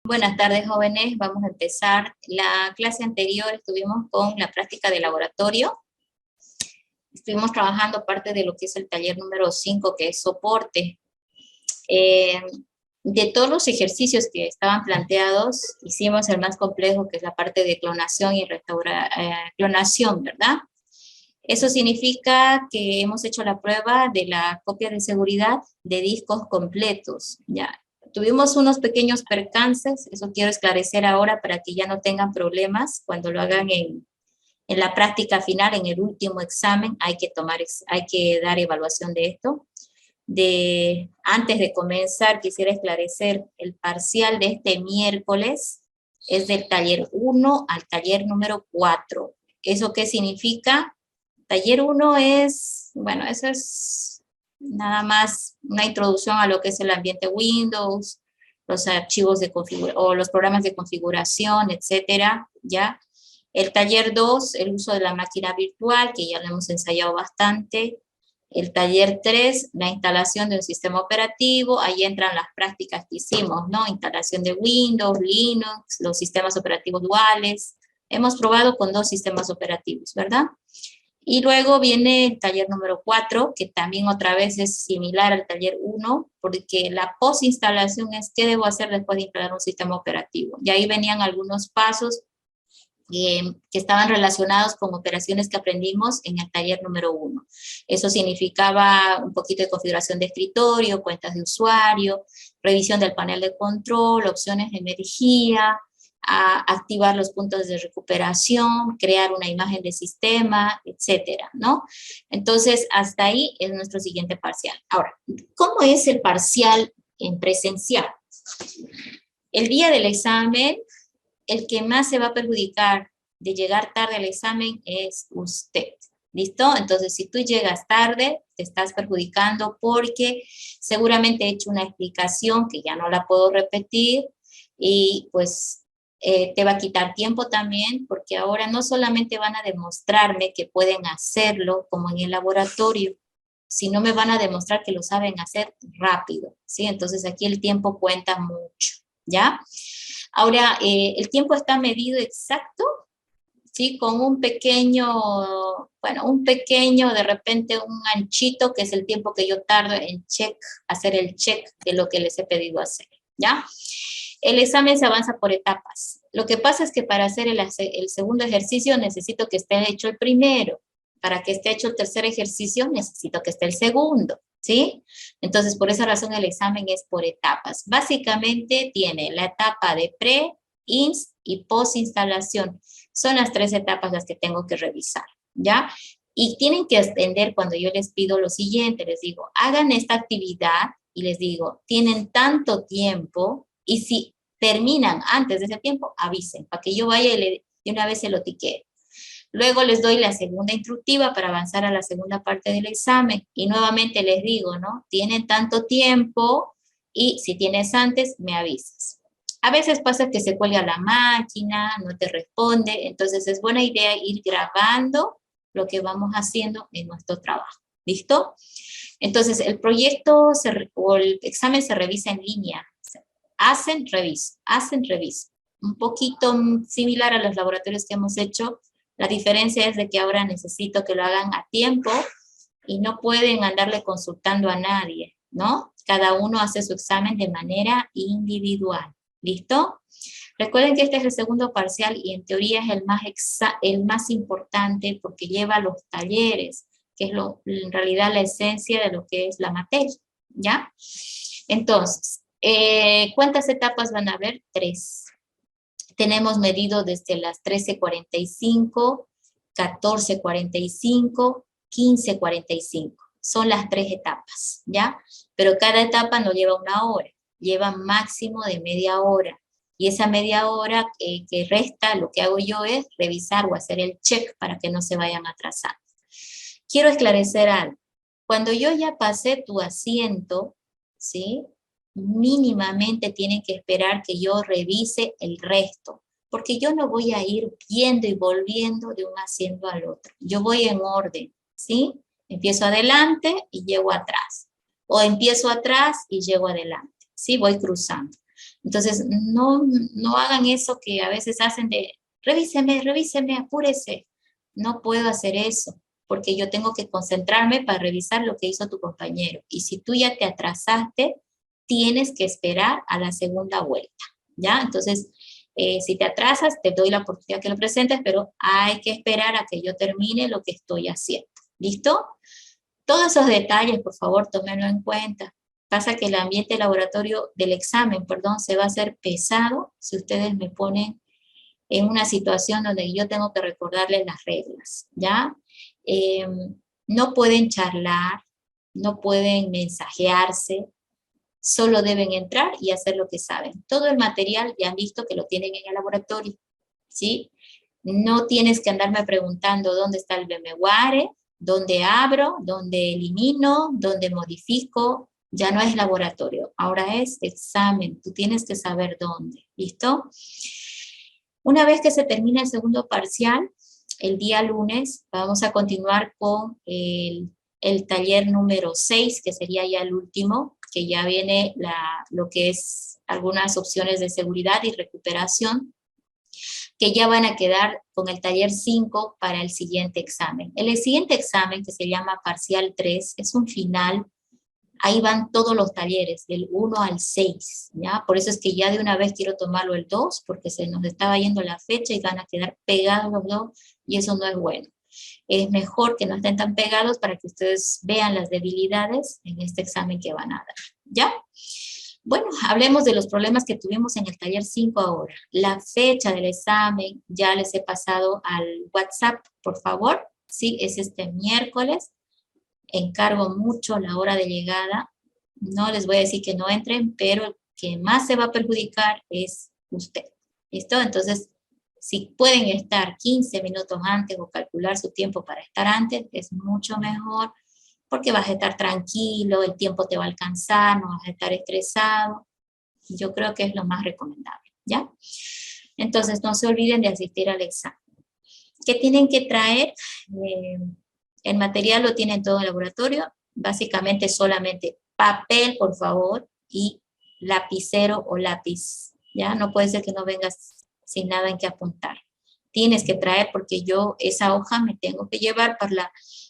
Buenas tardes, jóvenes. Vamos a empezar. La clase anterior estuvimos con la práctica de laboratorio. Estuvimos trabajando parte de lo que es el taller número 5, que es soporte. De todos los ejercicios que estaban planteados, hicimos el más complejo, que es la parte de clonación y clonación, ¿verdad? Eso significa que hemos hecho la prueba de la copia de seguridad de discos completos, ¿ya? Tuvimos unos pequeños percances, eso quiero esclarecer ahora para que ya no tengan problemas cuando lo hagan en la práctica final, en el último examen, hay que dar evaluación de esto. Antes de comenzar, quisiera esclarecer el parcial de este miércoles, es del taller 1 al taller número 4. ¿Eso qué significa? Taller 1 es, bueno, eso es nada más una introducción a lo que es el ambiente Windows, los archivos de o los programas de configuración, etcétera, ¿ya? El taller 2, el uso de la máquina virtual, que ya lo hemos ensayado bastante. El taller 3, la instalación de un sistema operativo, ahí entran las prácticas que hicimos, ¿no? Instalación de Windows, Linux, los sistemas operativos duales. Hemos probado con 2 sistemas operativos, ¿verdad? Y luego viene el taller número 4, que también otra vez es similar al taller 1, porque la postinstalación es qué debo hacer después de instalar un sistema operativo. Y ahí venían algunos pasos que estaban relacionados con operaciones que aprendimos en el taller número 1. Eso significaba un poquito de configuración de escritorio, cuentas de usuario, revisión del panel de control, opciones de energía, a activar los puntos de recuperación, crear una imagen de sistema, etcétera, ¿no? Entonces, hasta ahí es nuestro siguiente parcial. Ahora, ¿cómo es el parcial en presencial? El día del examen, el que más se va a perjudicar de llegar tarde al examen es usted. ¿Listo? Entonces, si tú llegas tarde, te estás perjudicando porque seguramente he hecho una explicación que ya no la puedo repetir y pues te va a quitar tiempo también, porque ahora no solamente van a demostrarme que pueden hacerlo como en el laboratorio, sino me van a demostrar que lo saben hacer rápido, ¿sí? Entonces aquí el tiempo cuenta mucho, ¿ya? Ahora, el tiempo está medido exacto, ¿sí? Con un pequeño, bueno, de repente un anchito, que es el tiempo que yo tardo en hacer el check de lo que les he pedido hacer, ¿ya? El examen se avanza por etapas. Lo que pasa es que para hacer el segundo ejercicio necesito que esté hecho el primero. Para que esté hecho el tercer ejercicio necesito que esté el segundo, ¿sí? Entonces, por esa razón el examen es por etapas. Básicamente tiene la etapa de pre, inst y post instalación. Son las 3 etapas las que tengo que revisar, ¿ya? Y tienen que atender cuando yo les pido lo siguiente, les digo, hagan esta actividad y les digo, tienen tanto tiempo y si terminan antes de ese tiempo, avisen, para que yo vaya y de una vez se lo tiquee. Luego les doy la segunda instructiva para avanzar a la segunda parte del examen y nuevamente les digo, ¿no? Tienen tanto tiempo y si tienes antes, me avisas. A veces pasa que se cuelga la máquina, no te responde, entonces es buena idea ir grabando lo que vamos haciendo en nuestro trabajo. ¿Listo? Entonces el proyecto o el examen se revisa en línea. Hacen, revisan. Un poquito similar a los laboratorios que hemos hecho. La diferencia es de que ahora necesito que lo hagan a tiempo y no pueden andarle consultando a nadie, ¿no? Cada uno hace su examen de manera individual. ¿Listo? Recuerden que este es el segundo parcial y en teoría es el más importante porque lleva los talleres, que es en realidad la esencia de lo que es la materia, ¿ya? Entonces, ¿cuántas etapas van a haber? 3. Tenemos medido desde las 13:45, 14:45, 15:45. Son las 3 etapas, ¿ya? Pero cada etapa no lleva 1 hora, lleva máximo de media hora. Y esa media hora que resta, lo que hago yo es revisar o hacer el check para que no se vayan atrasando. Quiero esclarecer algo. Cuando yo ya pasé tu asiento, ¿sí? Mínimamente tienen que esperar que yo revise el resto, porque yo no voy a ir viendo y volviendo de un asiento al otro. Yo voy en orden, ¿sí? Empiezo adelante y llego atrás, o empiezo atrás y llego adelante, ¿sí? Voy cruzando. Entonces, no hagan eso que a veces hacen de, revíseme, apúrese. No puedo hacer eso, porque yo tengo que concentrarme para revisar lo que hizo tu compañero. Y si tú ya te atrasaste, tienes que esperar a la segunda vuelta, ¿ya? Entonces, si te atrasas, te doy la oportunidad que lo presentes, pero hay que esperar a que yo termine lo que estoy haciendo. ¿Listo? Todos esos detalles, por favor, tómenlo en cuenta. Pasa que el ambiente laboratorio del examen, perdón, se va a hacer pesado si ustedes me ponen en una situación donde yo tengo que recordarles las reglas, ¿ya? No pueden charlar, no pueden mensajearse, solo deben entrar y hacer lo que saben. Todo el material ya han visto que lo tienen en el laboratorio, ¿sí? No tienes que andarme preguntando dónde está el VMware, dónde abro, dónde elimino, dónde modifico. Ya no es laboratorio, ahora es examen. Tú tienes que saber dónde, ¿listo? Una vez que se termine el segundo parcial, el día lunes, vamos a continuar con el taller número 6, que sería ya el último, que ya viene lo que es algunas opciones de seguridad y recuperación, que ya van a quedar con el taller 5 para el siguiente examen. El siguiente examen, que se llama parcial 3, es un final. Ahí van todos los talleres, del 1 al 6, ¿ya? Por eso es que ya de una vez quiero tomarlo el 2, porque se nos estaba yendo la fecha y van a quedar pegados los dos, y eso no es bueno. Es mejor que no estén tan pegados para que ustedes vean las debilidades en este examen que van a dar, ¿ya? Bueno, hablemos de los problemas que tuvimos en el taller 5 ahora. La fecha del examen ya les he pasado al WhatsApp, por favor. Sí, es este miércoles. Encargo mucho la hora de llegada. No les voy a decir que no entren, pero el que más se va a perjudicar es usted. ¿Listo? Entonces, si pueden estar 15 minutos antes o calcular su tiempo para estar antes, es mucho mejor, porque vas a estar tranquilo, el tiempo te va a alcanzar, no vas a estar estresado. Yo creo que es lo más recomendable, ¿ya? Entonces, no se olviden de asistir al examen. ¿Qué tienen que traer? El material lo tienen todo el laboratorio, básicamente solamente papel, por favor, y lapicero o lápiz, ¿ya? No puede ser que no vengas sin nada en que apuntar. Tienes que traer, porque yo esa hoja me tengo que llevar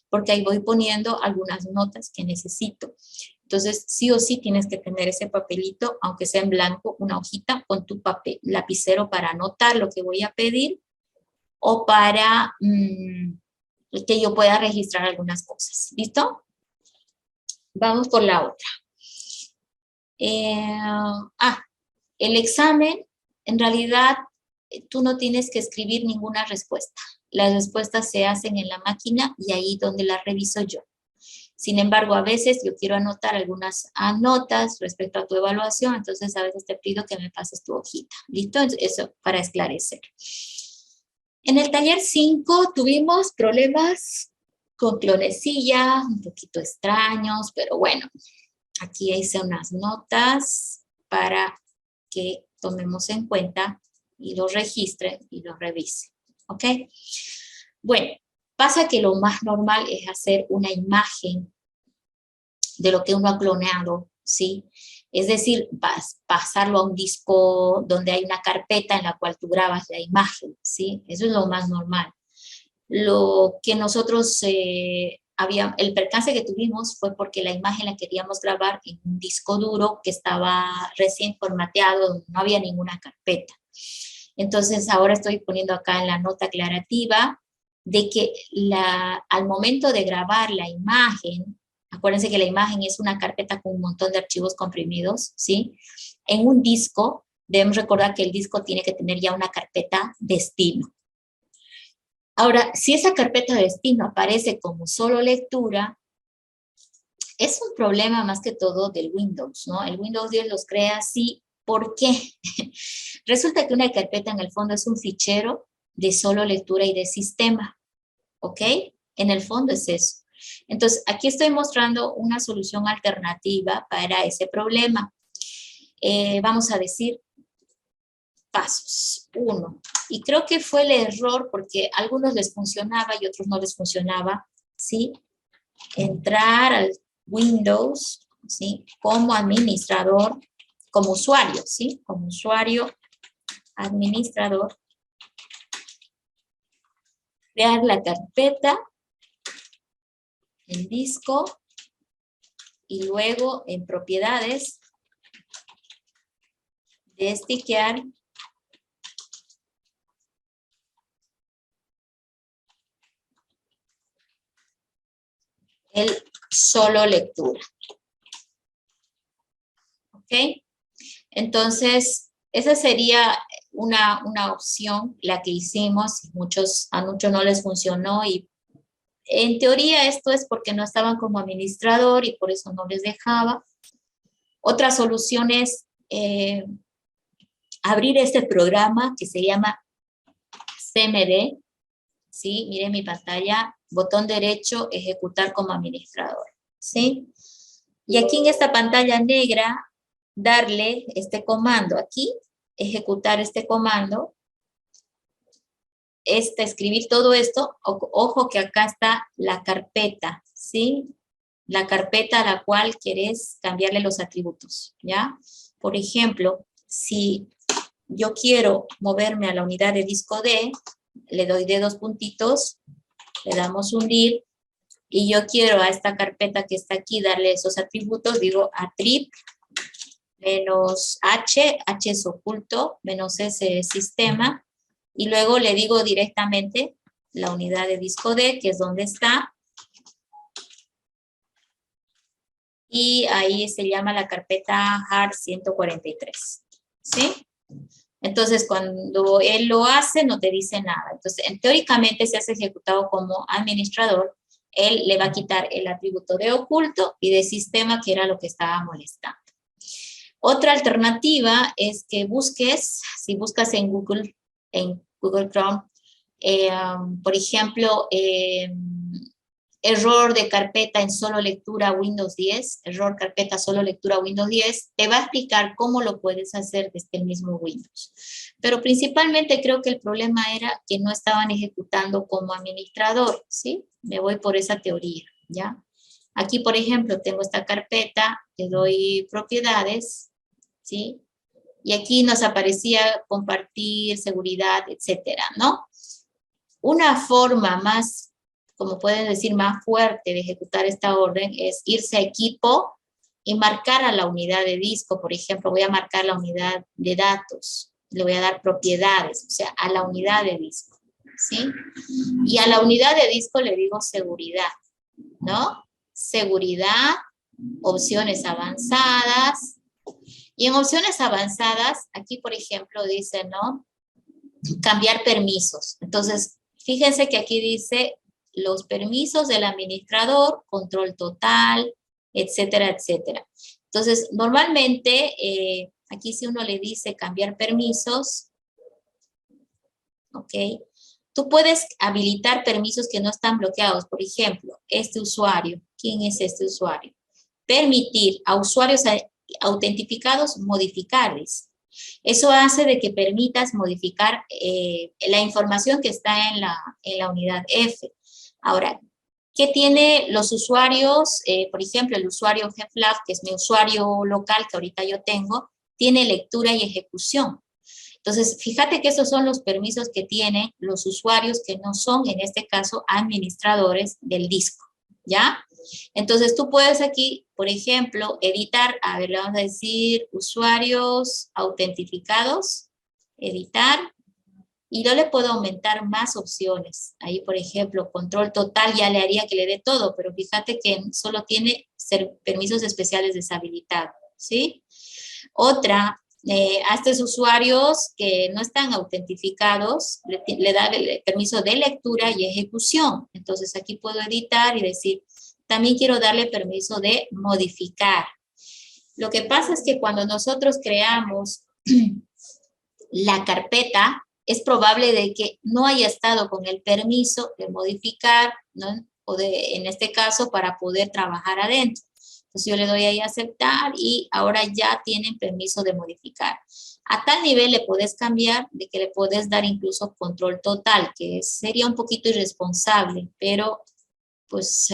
porque ahí voy poniendo algunas notas que necesito. Entonces, sí o sí tienes que tener ese papelito, aunque sea en blanco, una hojita con tu papel, lapicero para anotar lo que voy a pedir o para que yo pueda registrar algunas cosas. ¿Listo? Vamos por la otra. El examen, en realidad, tú no tienes que escribir ninguna respuesta. Las respuestas se hacen en la máquina y ahí donde las reviso yo. Sin embargo, a veces yo quiero anotar algunas notas respecto a tu evaluación, entonces a veces te pido que me pases tu hojita. ¿Listo? Eso para esclarecer. En el taller 5 tuvimos problemas con clonecilla, un poquito extraños, pero bueno, aquí hice unas notas para que tomemos en cuenta y los registren y los revisen, ¿ok? Bueno, pasa que lo más normal es hacer una imagen de lo que uno ha cloneado, ¿sí? Es decir, pasarlo a un disco donde hay una carpeta en la cual tú grabas la imagen, ¿sí? Eso es lo más normal. Lo que nosotros, el percance que tuvimos fue porque la imagen la queríamos grabar en un disco duro que estaba recién formateado, donde no había ninguna carpeta. Entonces ahora estoy poniendo acá en la nota aclarativa de que al momento de grabar la imagen, acuérdense que la imagen es una carpeta con un montón de archivos comprimidos, ¿sí? En un disco, debemos recordar que el disco tiene que tener ya una carpeta destino. Ahora, si esa carpeta de destino aparece como solo lectura, es un problema más que todo del Windows, ¿no? El Windows 10 los crea así. ¿Por qué? Resulta que una carpeta en el fondo es un fichero de solo lectura y de sistema, ¿ok? En el fondo es eso. Entonces, aquí estoy mostrando una solución alternativa para ese problema. Vamos a decir pasos. 1. Y creo que fue el error porque a algunos les funcionaba y a otros no les funcionaba, ¿sí? Entrar al Windows, ¿sí? Como administrador, como usuario, ¿sí? Como usuario administrador, crear la carpeta en disco y luego en propiedades, destiquear el solo lectura. ¿Ok? Entonces, esa sería una opción, la que hicimos, a muchos no les funcionó y en teoría esto es porque no estaban como administrador y por eso no les dejaba. Otra solución es abrir este programa que se llama CMD, ¿sí? Miren mi pantalla, botón derecho, ejecutar como administrador, ¿sí? Y aquí en esta pantalla negra, darle este comando aquí, ejecutar este comando, escribir todo esto, ojo que acá está la carpeta, ¿sí? La carpeta a la cual quieres cambiarle los atributos, ¿ya? Por ejemplo, si yo quiero moverme a la unidad de disco D, le doy de 2 puntitos, le damos hundir, y yo quiero a esta carpeta que está aquí darle esos atributos, digo attrib, menos H es oculto, menos S es sistema, y luego le digo directamente la unidad de disco D, que es donde está, y ahí se llama la carpeta hard 143, ¿sí? Entonces, cuando él lo hace, no te dice nada. Entonces, teóricamente, si has ejecutado como administrador, él le va a quitar el atributo de oculto y de sistema, que era lo que estaba molestando. Otra alternativa es que busques, si buscas en Google Chrome, por ejemplo, error de carpeta en solo lectura Windows 10, error carpeta solo lectura Windows 10, te va a explicar cómo lo puedes hacer desde el mismo Windows. Pero principalmente creo que el problema era que no estaban ejecutando como administrador, ¿sí? Me voy por esa teoría, ¿ya? Aquí, por ejemplo, tengo esta carpeta, le doy propiedades, ¿sí? Y aquí nos aparecía compartir, seguridad, etcétera, ¿no? Una forma más, como pueden decir, más fuerte de ejecutar esta orden es irse a equipo y marcar a la unidad de disco. Por ejemplo, voy a marcar la unidad de datos, le voy a dar propiedades, o sea, a la unidad de disco, ¿sí? Y a la unidad de disco le digo seguridad, ¿no? Seguridad, opciones avanzadas. Y en opciones avanzadas, aquí por ejemplo dice, ¿no? Cambiar permisos. Entonces, fíjense que aquí dice los permisos del administrador, control total, etcétera, etcétera. Entonces, normalmente, aquí si uno le dice cambiar permisos, ¿ok? Tú puedes habilitar permisos que no están bloqueados. Por ejemplo, este usuario. ¿Quién es este usuario? Permitir a usuarios autentificados modificarles. Eso hace de que permitas modificar la información que está en la unidad F. Ahora, ¿qué tiene los usuarios? Por ejemplo, el usuario GFLAB, que es mi usuario local que ahorita yo tengo, tiene lectura y ejecución. Entonces, fíjate que esos son los permisos que tienen los usuarios que no son, en este caso, administradores del disco, ¿ya? Entonces, tú puedes aquí, por ejemplo, editar, a ver, le vamos a decir usuarios autentificados, editar, y yo le puedo aumentar más opciones. Ahí, por ejemplo, control total ya le haría que le dé todo, pero fíjate que solo tiene permisos especiales deshabilitados, ¿sí? Otra, a estos usuarios que no están autentificados, le da el permiso de lectura y ejecución. Entonces, aquí puedo editar y decir, también quiero darle permiso de modificar. Lo que pasa es que cuando nosotros creamos la carpeta, es probable de que no haya estado con el permiso de modificar, ¿no? O en este caso, para poder trabajar adentro. Entonces yo le doy ahí a aceptar y ahora ya tienen permiso de modificar. A tal nivel le puedes cambiar de que le puedes dar incluso control total, que sería un poquito irresponsable, pero pues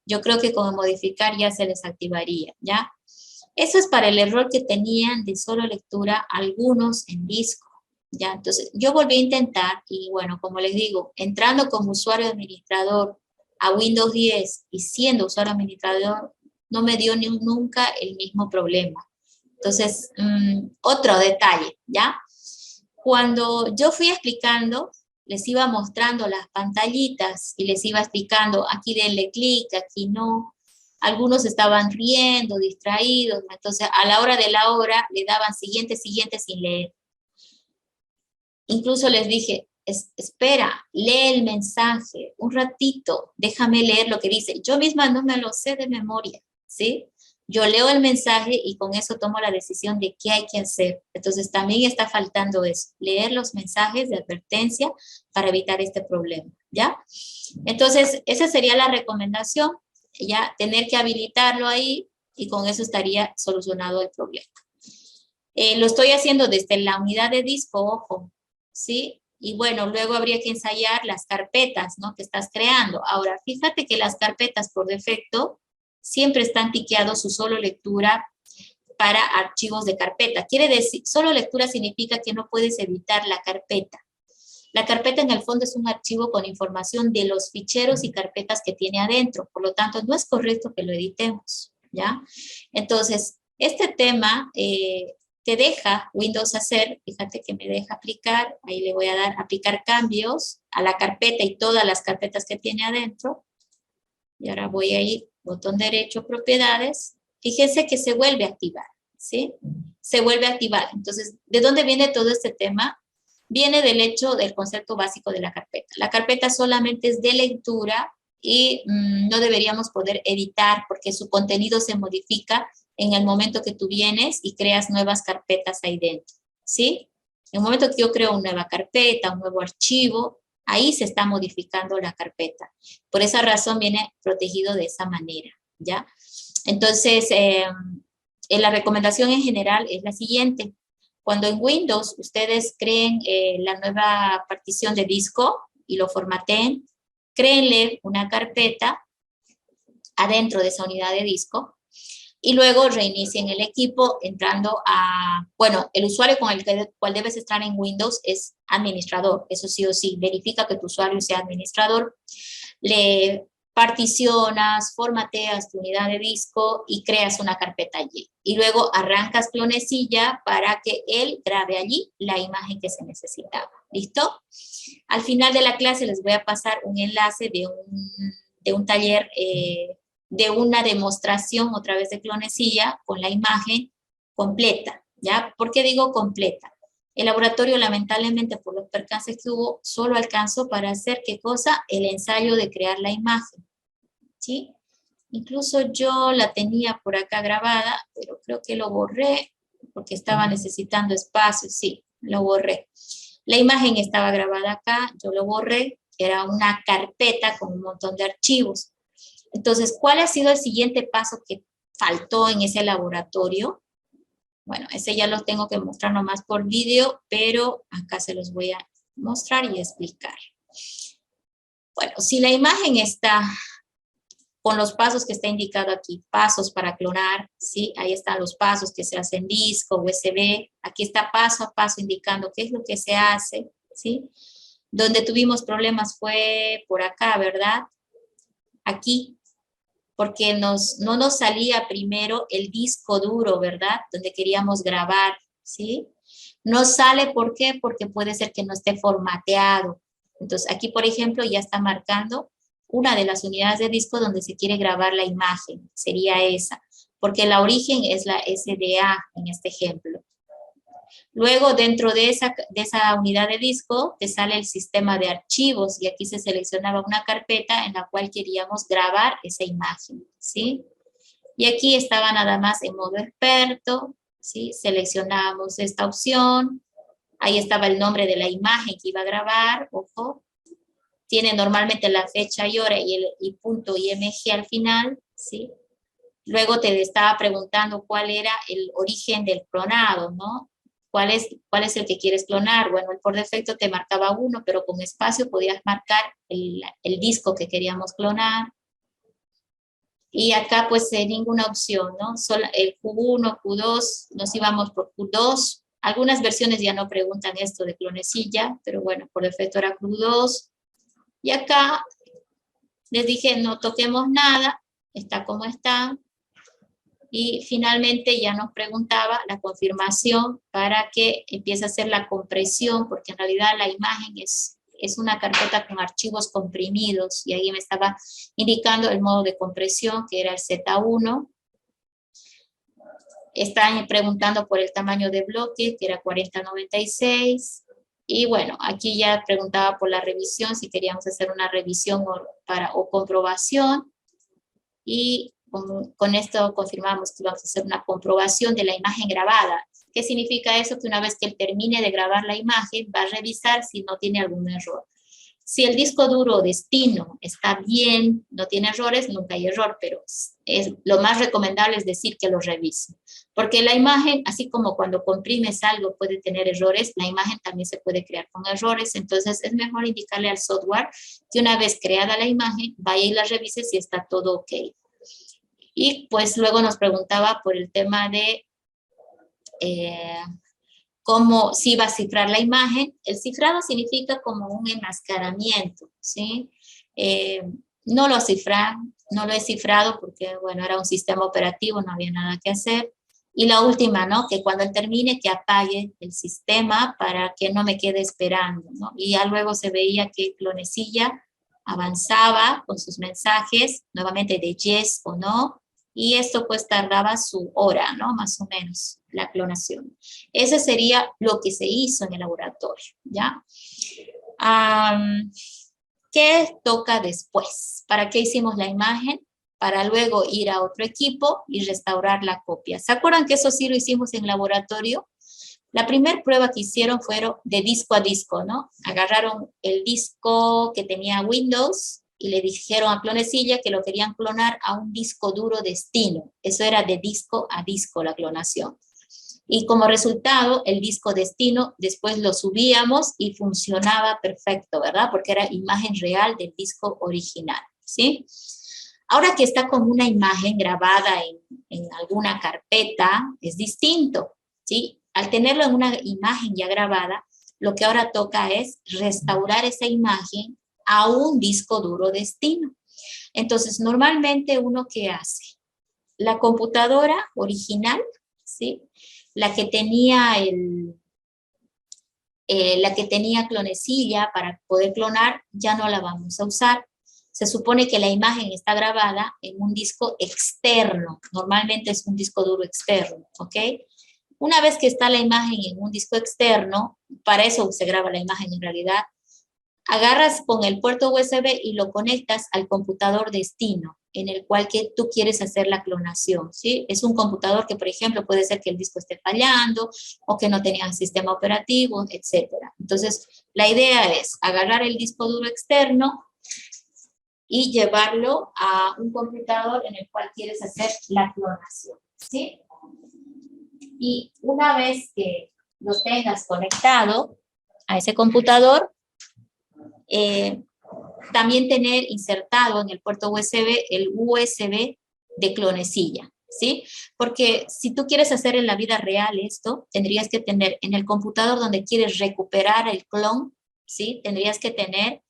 yo creo que con modificar ya se les activaría, ¿ya? Eso es para el error que tenían de solo lectura algunos en disco. ¿Ya? Entonces, yo volví a intentar y bueno, como les digo, entrando como usuario administrador a Windows 10 y siendo usuario administrador, no me dio nunca el mismo problema. Entonces, otro detalle, ¿ya? Cuando yo fui explicando, les iba mostrando las pantallitas y les iba explicando, aquí denle clic, aquí no. Algunos estaban riendo, distraídos, entonces a la hora de la hora le daban siguiente, siguiente sin leer. Incluso les dije, espera, lee el mensaje, un ratito, déjame leer lo que dice. Yo misma no me lo sé de memoria, ¿sí? Yo leo el mensaje y con eso tomo la decisión de qué hay que hacer. Entonces también está faltando eso, leer los mensajes de advertencia para evitar este problema, ¿ya? Entonces, esa sería la recomendación, ya tener que habilitarlo ahí y con eso estaría solucionado el problema. Lo estoy haciendo desde la unidad de disco, ojo, ¿sí? Y bueno, luego habría que ensayar las carpetas, ¿no? Que estás creando. Ahora, fíjate que las carpetas por defecto siempre están tiqueados su solo lectura para archivos de carpeta. Quiere decir, solo lectura significa que no puedes editar la carpeta. La carpeta en el fondo es un archivo con información de los ficheros y carpetas que tiene adentro. Por lo tanto, no es correcto que lo editemos, ¿ya? Entonces, este tema te deja Windows hacer, fíjate que me deja aplicar, ahí le voy a dar aplicar cambios a la carpeta y todas las carpetas que tiene adentro. Y ahora voy a ir, botón derecho, propiedades. Fíjense que se vuelve a activar, ¿sí? Se vuelve a activar. Entonces, ¿de dónde viene todo este tema? Viene del hecho del concepto básico de la carpeta. La carpeta solamente es de lectura y no deberíamos poder editar porque su contenido se modifica en el momento que tú vienes y creas nuevas carpetas ahí dentro, ¿sí? En el momento que yo creo una nueva carpeta, un nuevo archivo, ahí se está modificando la carpeta. Por esa razón viene protegido de esa manera, ¿ya? Entonces, la recomendación en general es la siguiente. Cuando en Windows ustedes creen la nueva partición de disco y lo formateen, créenle una carpeta adentro de esa unidad de disco y luego reinicien el equipo entrando a, bueno, el usuario con el cual debes estar en Windows es administrador, eso sí o sí, verifica que tu usuario sea administrador, le particionas, formateas tu unidad de disco y creas una carpeta allí. Y luego arrancas Clonecilla para que él grabe allí la imagen que se necesitaba. ¿Listo? Al final de la clase les voy a pasar un enlace de un taller, de una demostración otra vez de Clonecilla con la imagen completa. ¿Ya? ¿Por qué digo completa? El laboratorio, lamentablemente, por los percances que hubo, solo alcanzó para hacer, ¿qué cosa? El ensayo de crear la imagen, ¿sí? Incluso yo la tenía por acá grabada, pero creo que lo borré porque estaba necesitando espacio, sí, lo borré. La imagen estaba grabada acá, yo lo borré, era una carpeta con un montón de archivos. Entonces, ¿cuál ha sido el siguiente paso que faltó en ese laboratorio? Bueno, ese ya lo tengo que mostrar nomás por vídeo, pero acá se los voy a mostrar y explicar. Bueno, si la imagen está con los pasos que está indicado aquí, pasos para clonar, ¿sí? Ahí están los pasos que se hacen disco, USB, aquí está paso a paso indicando qué es lo que se hace, ¿sí? Donde tuvimos problemas fue por acá, ¿verdad? Aquí, porque no nos salía primero el disco duro, ¿verdad? Donde queríamos grabar, ¿sí? No sale, ¿por qué? Porque puede ser que no esté formateado. Entonces, aquí, por ejemplo, ya está marcando una de las unidades de disco donde se quiere grabar la imagen, sería esa, porque la origen es la SDA en este ejemplo. Luego, dentro de esa unidad de disco, te sale el sistema de archivos y aquí se seleccionaba una carpeta en la cual queríamos grabar esa imagen, ¿sí? Y aquí estaba nada más en modo experto, ¿sí? Seleccionamos esta opción, ahí estaba el nombre de la imagen que iba a grabar, ojo, tiene normalmente la fecha y hora y punto IMG al final, ¿sí? Luego te estaba preguntando cuál era el origen del clonado, ¿no? ¿Cuál es el que quieres clonar? Bueno, por defecto te marcaba uno, pero con espacio podías marcar el disco que queríamos clonar. Y acá pues ninguna opción, ¿no? Solo el Q1, Q2, nos íbamos por Q2. Algunas versiones ya no preguntan esto de clonecilla, pero bueno, por defecto era Q2. Y acá les dije no toquemos nada, está como está. Y finalmente ya nos preguntaba la confirmación para que empiece a hacer la compresión, porque en realidad la imagen es una carpeta con archivos comprimidos, y ahí me estaba indicando el modo de compresión, que era el Z1. Están preguntando por el tamaño de bloque, que era 4096. Y bueno, aquí ya preguntaba por la revisión, si queríamos hacer una revisión o comprobación. Y con esto confirmamos que vamos a hacer una comprobación de la imagen grabada. ¿Qué significa eso? Que una vez que él termine de grabar la imagen, va a revisar si no tiene algún error. Si el disco duro destino está bien, no tiene errores, nunca hay error, pero lo más recomendable es decir que lo revise. Porque la imagen, así como cuando comprimes algo puede tener errores, la imagen también se puede crear con errores. Entonces es mejor indicarle al software que una vez creada la imagen, vaya y la revise si está todo ok. Y pues luego nos preguntaba por el tema de cómo si iba a cifrar la imagen. El cifrado significa como un enmascaramiento, ¿sí? No lo he cifrado porque, bueno, era un sistema operativo, no había nada que hacer. Y la última, ¿no? Que cuando él termine, que apague el sistema para que no me quede esperando, ¿no? Y ya luego se veía que Clonecilla avanzaba con sus mensajes, nuevamente de yes o no, y esto pues tardaba su hora, ¿no? Más o menos, la clonación. Ese sería lo que se hizo en el laboratorio, ¿ya? ¿Qué toca después? ¿Para qué hicimos la imagen? Para luego ir a otro equipo y restaurar la copia. ¿Se acuerdan que eso sí lo hicimos en laboratorio? La primera prueba que hicieron fueron de disco a disco, ¿no? Agarraron el disco que tenía Windows y le dijeron a Clonecilla que lo querían clonar a un disco duro destino. Eso era de disco a disco la clonación. Y como resultado, el disco destino después lo subíamos y funcionaba perfecto, ¿verdad? Porque era imagen real del disco original, ¿sí? Ahora que está con una imagen grabada en alguna carpeta, es distinto, ¿sí? Al tenerlo en una imagen ya grabada, lo que ahora toca es restaurar esa imagen a un disco duro destino. Entonces, normalmente uno, ¿qué hace? La computadora original, ¿sí? La que tenía Clonecilla para poder clonar, ya no la vamos a usar. Se supone que la imagen está grabada en un disco externo, normalmente es un disco duro externo, ¿ok? Una vez que está la imagen en un disco externo, para eso se graba la imagen en realidad, agarras con el puerto USB y lo conectas al computador destino, en el cual que tú quieres hacer la clonación, ¿sí? Es un computador que, por ejemplo, puede ser que el disco esté fallando o que no tenga sistema operativo, etcétera. Entonces, la idea es agarrar el disco duro externo y llevarlo a un computador en el cual quieres hacer la clonación, ¿sí? Y una vez que lo tengas conectado a ese computador, también tener insertado en el puerto USB el USB de Clonecilla, ¿sí? Porque si tú quieres hacer en la vida real esto, tendrías que tener en el computador donde quieres recuperar el clon, ¿sí? Tendrías que tener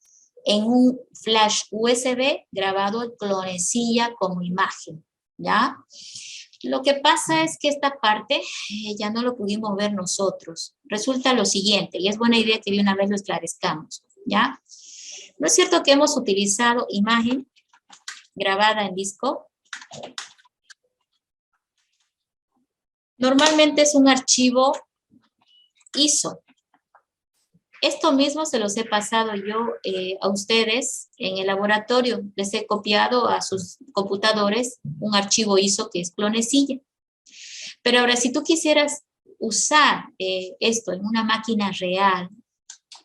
en un flash USB grabado el Clonecilla como imagen, ¿ya? Lo que pasa es que esta parte ya no lo pudimos ver nosotros. Resulta lo siguiente, y es buena idea que de una vez lo esclarezcamos, ¿ya? ¿No es cierto que hemos utilizado imagen grabada en disco? Normalmente es un archivo ISO. Esto mismo se los he pasado yo a ustedes en el laboratorio. Les he copiado a sus computadores un archivo ISO que es Clonecilla. Pero ahora, si tú quisieras usar esto en una máquina real,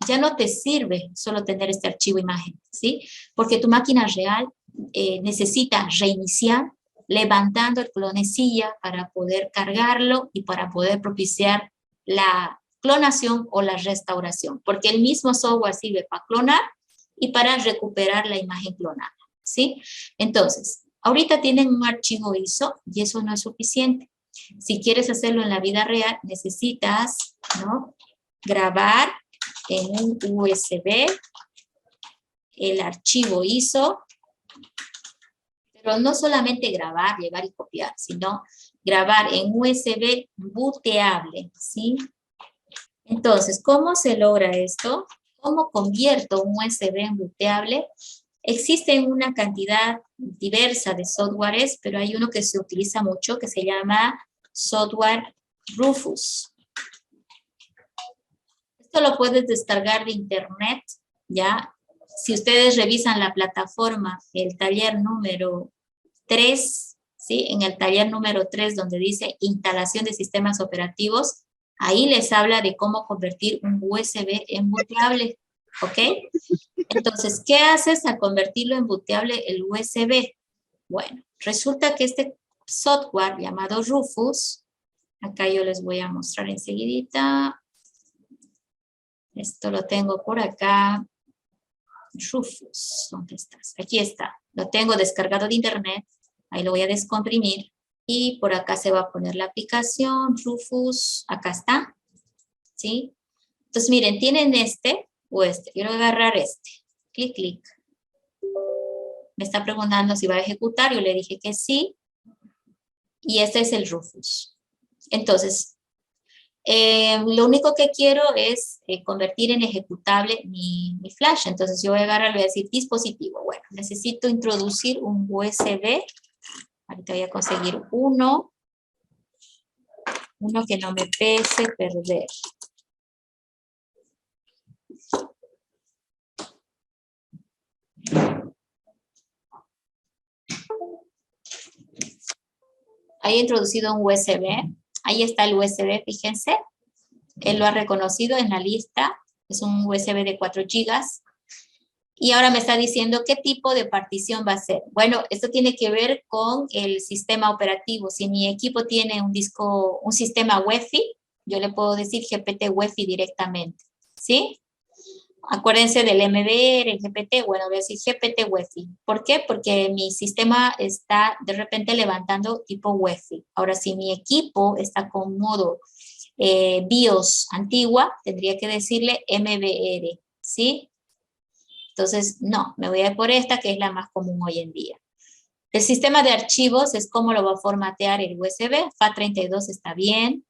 ya no te sirve solo tener este archivo imagen, ¿sí? Porque tu máquina real necesita reiniciar levantando el Clonecilla para poder cargarlo y para poder propiciar la clonación o la restauración, porque el mismo software sirve para clonar y para recuperar la imagen clonada, ¿sí? Entonces, Ahorita tienen un archivo ISO y eso no es suficiente. Si quieres hacerlo en la vida real, necesitas, ¿no?, grabar en un USB el archivo ISO, pero no solamente grabar, llevar y copiar, sino grabar en USB booteable, ¿sí? Entonces, ¿cómo se logra esto? ¿Cómo convierto un USB en booteable? Existen una cantidad diversa de softwares, pero hay uno que se utiliza mucho que se llama software Rufus. Esto lo puedes descargar de internet, ¿ya? Si ustedes revisan la plataforma, el taller número 3, ¿sí? En el taller número 3, donde dice instalación de sistemas operativos, ahí les habla de cómo convertir un USB en booteable, ¿ok? Entonces, ¿qué haces al convertirlo en booteable el USB? Bueno, resulta que este software llamado Rufus, acá yo les voy a mostrar enseguidita. Esto lo tengo por acá. Rufus, ¿dónde estás? Aquí está. Lo tengo descargado de internet. Ahí lo voy a descomprimir. Y por acá se va a poner la aplicación. Rufus, acá está. ¿Sí? Entonces, miren, tienen este o este. Quiero agarrar este. Clic, clic. Me está preguntando si va a ejecutar. Yo le dije que sí. Y este es el Rufus. Entonces, lo único que quiero es convertir en ejecutable mi flash. Entonces yo voy a agarrar, voy a decir dispositivo. Bueno, necesito introducir un USB. Ahorita voy a conseguir uno que no me pese perder. He introducido un USB. Ahí está el USB, fíjense. Él lo ha reconocido en la lista. Es un USB de 4 GB. Y ahora me está diciendo qué tipo de partición va a ser. Bueno, esto tiene que ver con el sistema operativo. Si mi equipo tiene un sistema Wi-Fi, yo le puedo decir GPT Wi-Fi directamente, ¿sí? Acuérdense del MBR, el GPT, bueno, voy a decir GPT Wi-Fi. ¿Por qué? Porque mi sistema está de repente levantando tipo Wi-Fi. Ahora, si mi equipo está con modo BIOS antigua, tendría que decirle MBR, ¿sí? Entonces, no, me voy a ir por esta, que es la más común hoy en día. El sistema de archivos es cómo lo va a formatear el USB. FAT32 está bien.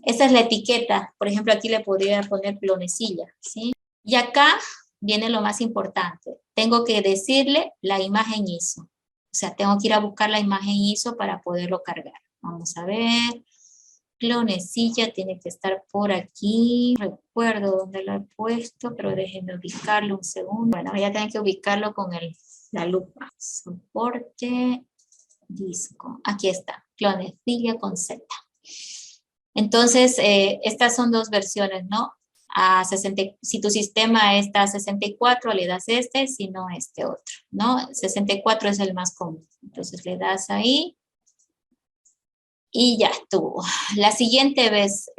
Esta es la etiqueta. Por ejemplo, aquí le podría poner clonecilla, ¿sí? Y acá viene lo más importante. Tengo que decirle la imagen ISO. O sea, tengo que ir a buscar la imagen ISO para poderlo cargar. Vamos a ver. Clonecilla tiene que estar por aquí. No recuerdo dónde lo he puesto, pero déjenme ubicarlo un segundo. Bueno, voy a tener que ubicarlo con la lupa. Soporte, disco. Aquí está, Clonecilla con Z. Entonces, estas son dos versiones, ¿no? Si tu sistema está a 64, le das este, si no, este otro, ¿no? 64 es el más común. Entonces, le das ahí. Y ya estuvo. La siguiente vez,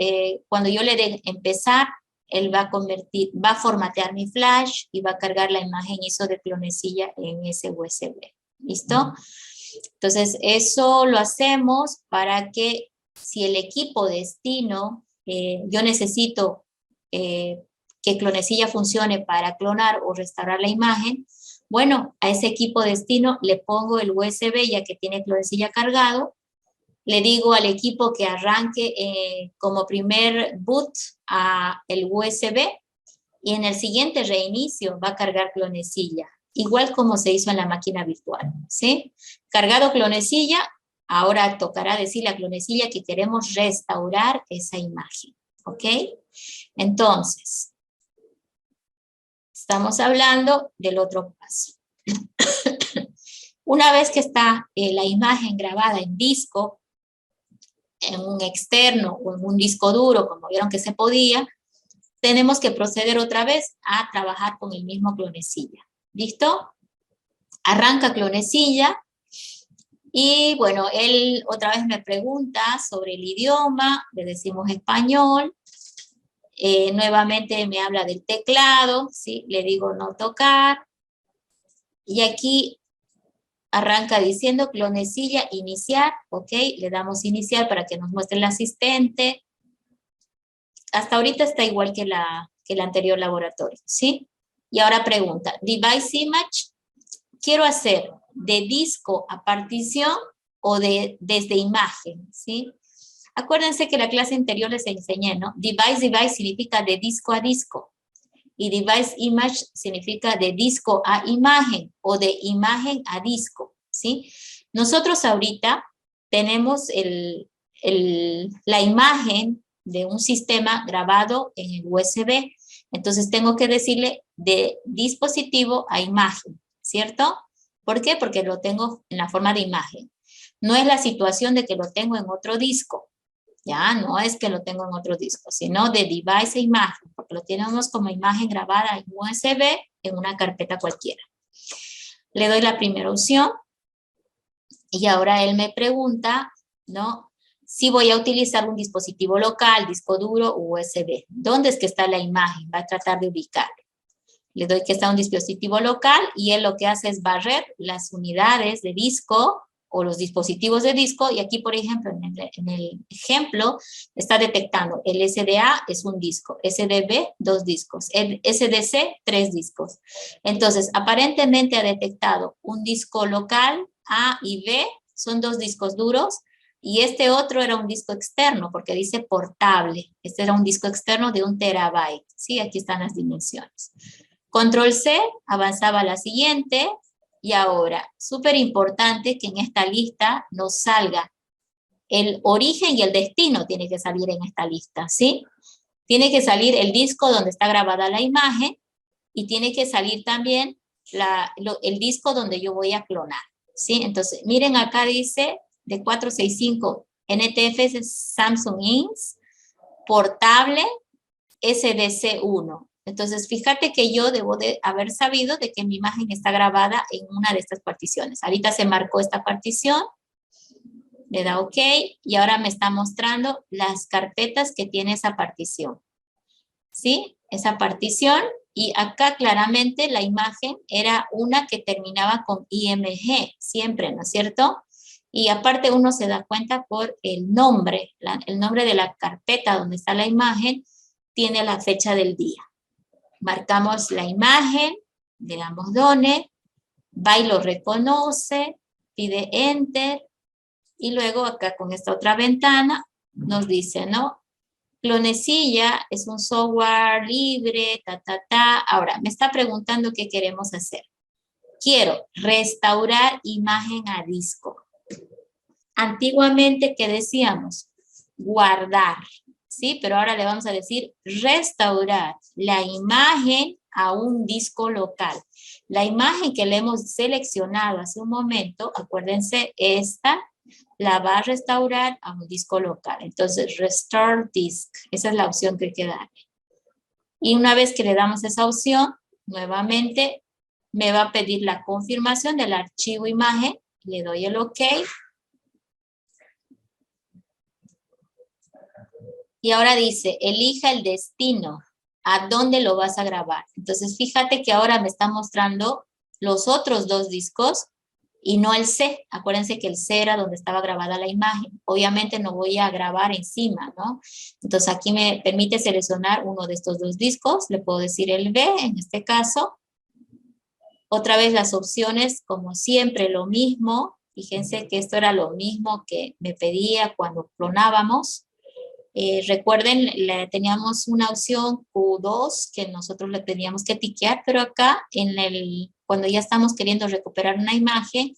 cuando yo le dé empezar, él va a formatear mi flash y va a cargar la imagen ISO de clonecilla en ese USB. ¿Listo? Entonces, eso lo hacemos para que si el equipo destino, yo necesito que clonecilla funcione para clonar o restaurar la imagen, bueno, a ese equipo destino le pongo el USB ya que tiene clonecilla cargado. Le digo al equipo que arranque como primer boot a el USB y en el siguiente reinicio va a cargar clonecilla, igual como se hizo en la máquina virtual, ¿sí? Cargado clonecilla, ahora tocará decirle a clonecilla que queremos restaurar esa imagen, ¿ok? Entonces, estamos hablando del otro paso. Una vez que está la imagen grabada en disco, en un externo o en un disco duro, como vieron que se podía, tenemos que proceder otra vez a trabajar con el mismo clonecilla. ¿Listo? Arranca clonecilla y bueno, él otra vez me pregunta sobre el idioma, le decimos español, nuevamente me habla del teclado, ¿sí? Le digo no tocar y aquí Arranca diciendo clonecilla, iniciar, ok, le damos iniciar para que nos muestre el asistente. Hasta ahorita está igual que el anterior laboratorio, ¿sí? Y ahora pregunta, device image, quiero hacer de disco a partición o desde imagen, ¿sí? Acuérdense que la clase anterior les enseñé, ¿no? Device significa de disco a disco. Y device image significa de disco a imagen o de imagen a disco, ¿sí? Nosotros ahorita tenemos la imagen de un sistema grabado en el USB. Entonces tengo que decirle de dispositivo a imagen, ¿cierto? ¿Por qué? Porque lo tengo en la forma de imagen. No es la situación de que lo tengo en otro disco. Ya, no es que lo tengo en otro disco, sino de device a imagen, porque lo tenemos como imagen grabada en USB en una carpeta cualquiera. Le doy la primera opción y ahora él me pregunta, ¿no? Si voy a utilizar un dispositivo local, disco duro o USB. ¿Dónde es que está la imagen? Va a tratar de ubicar. Le doy que está un dispositivo local y él lo que hace es barrer las unidades de disco o los dispositivos de disco, y aquí, por ejemplo, en el ejemplo, está detectando el SDA es un disco, SDB, 2 discos, el SDC, 3 discos. Entonces, aparentemente ha detectado un disco local, A y B, son 2 discos duros, y este otro era un disco externo, porque dice portable. Este era un disco externo de 1 terabyte, ¿sí? Aquí están las dimensiones. Control C, avanzaba a la siguiente. Y ahora, súper importante que en esta lista nos salga el origen y el destino, tiene que salir en esta lista, ¿sí? Tiene que salir el disco donde está grabada la imagen y tiene que salir también el disco donde yo voy a clonar, ¿sí? Entonces, miren acá dice de 465 NTF Samsung Inc. portable SDC1. Entonces, fíjate que yo debo de haber sabido de que mi imagen está grabada en una de estas particiones. Ahorita se marcó esta partición, le da OK, y ahora me está mostrando las carpetas que tiene esa partición. ¿Sí? Esa partición, y acá claramente la imagen era una que terminaba con IMG, siempre, ¿no es cierto? Y aparte uno se da cuenta por el nombre de la carpeta donde está la imagen, tiene la fecha del día. Marcamos la imagen, le damos Done, va y lo reconoce, pide Enter, y luego acá con esta otra ventana nos dice, ¿no? Clonecilla es un software libre, Ahora, me está preguntando qué queremos hacer. Quiero restaurar imagen a disco. Antiguamente, ¿qué decíamos? Guardar. ¿Sí? Pero ahora le vamos a decir restaurar la imagen a un disco local. La imagen que le hemos seleccionado hace un momento, acuérdense, esta la va a restaurar a un disco local. Entonces, Restore Disk, esa es la opción que hay que darle. Y una vez que le damos esa opción, nuevamente me va a pedir la confirmación del archivo imagen, le doy el OK. Y ahora dice, elija el destino, ¿a dónde lo vas a grabar? Entonces, fíjate que ahora me está mostrando los otros 2 discos y no el C. Acuérdense que el C era donde estaba grabada la imagen. Obviamente no voy a grabar encima, ¿no? Entonces, aquí me permite seleccionar uno de estos 2 discos. Le puedo decir el B, en este caso. Otra vez las opciones, como siempre, lo mismo. Fíjense que esto era lo mismo que me pedía cuando clonábamos. Recuerden, teníamos una opción Q2 que nosotros le teníamos que tiquear, pero acá cuando ya estamos queriendo recuperar una imagen,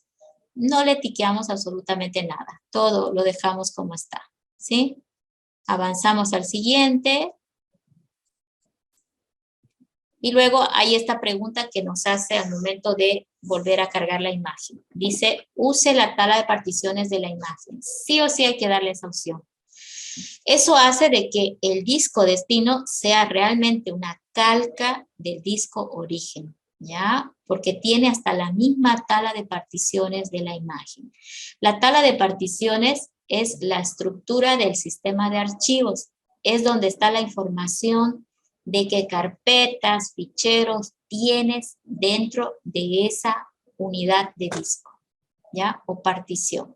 no le tiqueamos absolutamente nada. Todo lo dejamos como está, ¿sí? Avanzamos al siguiente. Y luego hay esta pregunta que nos hace al momento de volver a cargar la imagen. Dice, use la tabla de particiones de la imagen. Sí o sí hay que darle esa opción. Eso hace de que el disco destino sea realmente una calca del disco origen, ¿ya? Porque tiene hasta la misma tabla de particiones de la imagen. La tabla de particiones es la estructura del sistema de archivos. Es donde está la información de qué carpetas, ficheros tienes dentro de esa unidad de disco, ¿ya? O partición.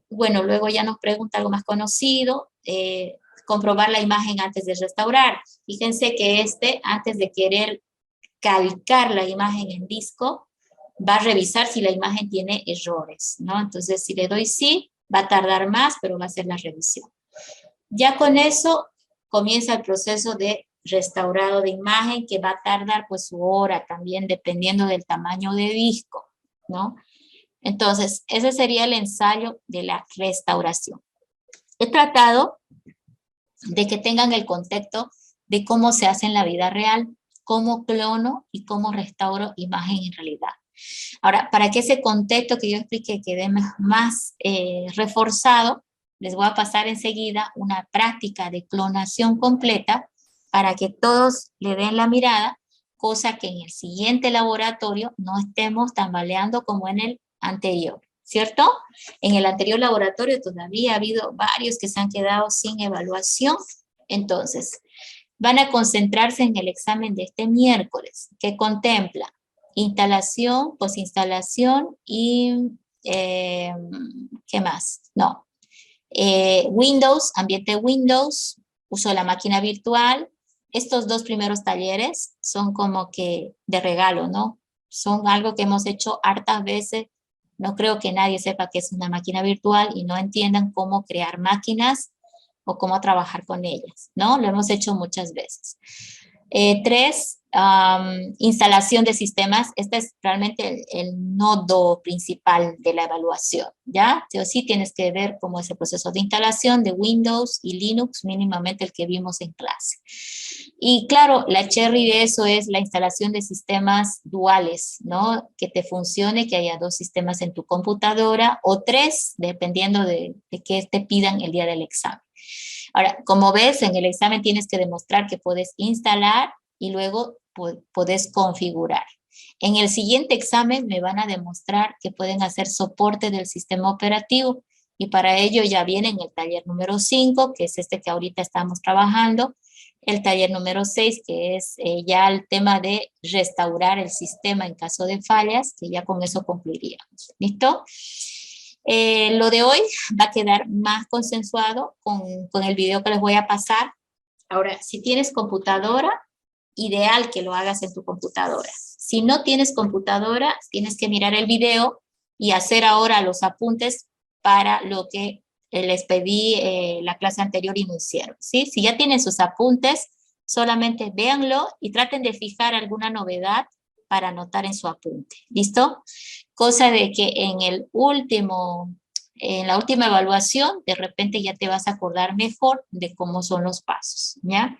Bueno, luego ya nos pregunta algo más conocido, comprobar la imagen antes de restaurar. Fíjense que antes de querer calcar la imagen en disco, va a revisar si la imagen tiene errores, ¿no? Entonces, si le doy sí, va a tardar más, pero va a hacer la revisión. Ya con eso comienza el proceso de restaurado de imagen, que va a tardar pues su hora también, dependiendo del tamaño de disco, ¿no? Entonces, ese sería el ensayo de la restauración. He tratado de que tengan el contexto de cómo se hace en la vida real, cómo clono y cómo restauro imagen en realidad. Ahora, para que ese contexto que yo expliqué quede más reforzado, les voy a pasar enseguida una práctica de clonación completa para que todos le den la mirada, cosa que en el siguiente laboratorio no estemos tambaleando como en el anterior, ¿cierto? En el anterior laboratorio todavía ha habido varios que se han quedado sin evaluación. Entonces, van a concentrarse en el examen de este miércoles, que contempla instalación, posinstalación y, ¿qué más? No. Windows, ambiente Windows, uso de la máquina virtual. Estos dos primeros talleres son como que de regalo, ¿no? Son algo que hemos hecho hartas veces. No creo que nadie sepa qué es una máquina virtual y no entiendan cómo crear máquinas o cómo trabajar con ellas, ¿no? Lo hemos hecho muchas veces. 3, instalación de sistemas. Este es realmente el nodo principal de la evaluación, ¿ya? Sí tienes que ver cómo es el proceso de instalación de Windows y Linux, mínimamente el que vimos en clase. Y claro, la cherry de eso es la instalación de sistemas duales, ¿no? Que te funcione, que haya 2 sistemas en tu computadora o 3, dependiendo de qué te pidan el día del examen. Ahora, como ves, en el examen tienes que demostrar que puedes instalar y luego puedes configurar. En el siguiente examen me van a demostrar que pueden hacer soporte del sistema operativo y para ello ya viene en el taller número 5, que es este que ahorita estamos trabajando, el taller número 6, que es ya el tema de restaurar el sistema en caso de fallas, que ya con eso concluiríamos. ¿Listo? Lo de hoy va a quedar más consensuado con el video que les voy a pasar. Ahora, si tienes computadora, ideal que lo hagas en tu computadora. Si no tienes computadora, tienes que mirar el video y hacer ahora los apuntes para lo que les pedí la clase anterior y no hicieron, ¿sí? Si ya tienen sus apuntes, solamente véanlo y traten de fijar alguna novedad para anotar en su apunte, ¿listo? Cosa de que en la última evaluación, de repente ya te vas a acordar mejor de cómo son los pasos, ¿ya?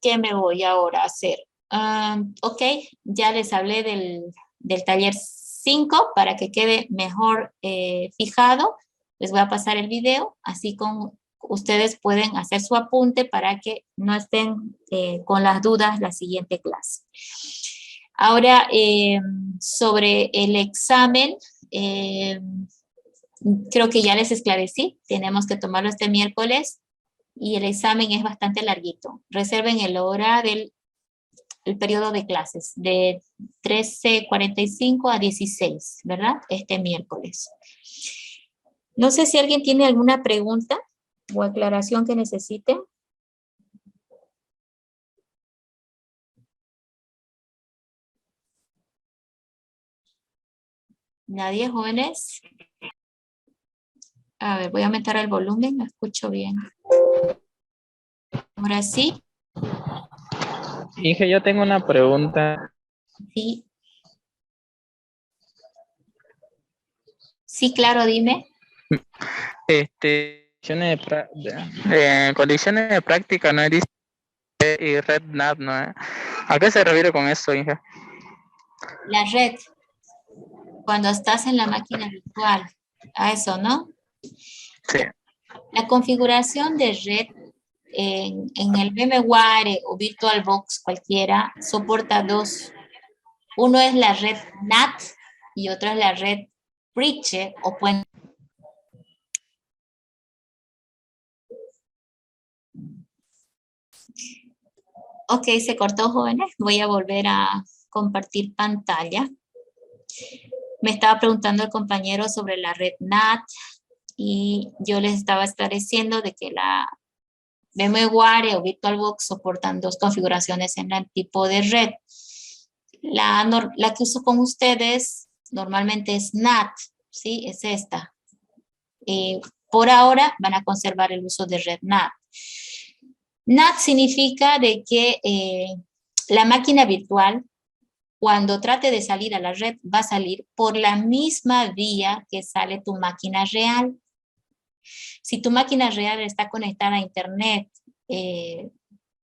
¿Qué me voy ahora a hacer? Ok, ya les hablé del taller 5 para que quede mejor fijado. Les voy a pasar el video, así con ustedes pueden hacer su apunte para que no estén con las dudas la siguiente clase. Ahora, sobre el examen, creo que ya les esclarecí, tenemos que tomarlo este miércoles y el examen es bastante larguito. Reserven el hora del periodo de clases, de 13:45 a 16, ¿verdad? Este miércoles. No sé si alguien tiene alguna pregunta o aclaración que necesite. ¿Nadie, jóvenes? A ver, voy a aumentar el volumen, me escucho bien. Ahora sí. Inge, yo tengo una pregunta. Sí. Sí, claro, dime. Condiciones de práctica no es y RedNav, ¿no? ¿A qué se refiere con eso, Inge? La red, cuando estás en la máquina virtual, a eso, ¿no? Sí. La configuración de red en el VMware o VirtualBox cualquiera soporta 2. Uno es la red NAT y otro es la red Bridge o puente. Ok, se cortó, jóvenes. Voy a volver a compartir pantalla. Me estaba preguntando el compañero sobre la red NAT y yo les estaba esclareciendo de que la VMware o VirtualBox soportan dos configuraciones en el tipo de red. La que uso con ustedes normalmente es NAT, ¿sí? Es esta. Por ahora van a conservar el uso de red NAT. NAT significa de que la máquina virtual, cuando trate de salir a la red, va a salir por la misma vía que sale tu máquina real. Si tu máquina real está conectada a internet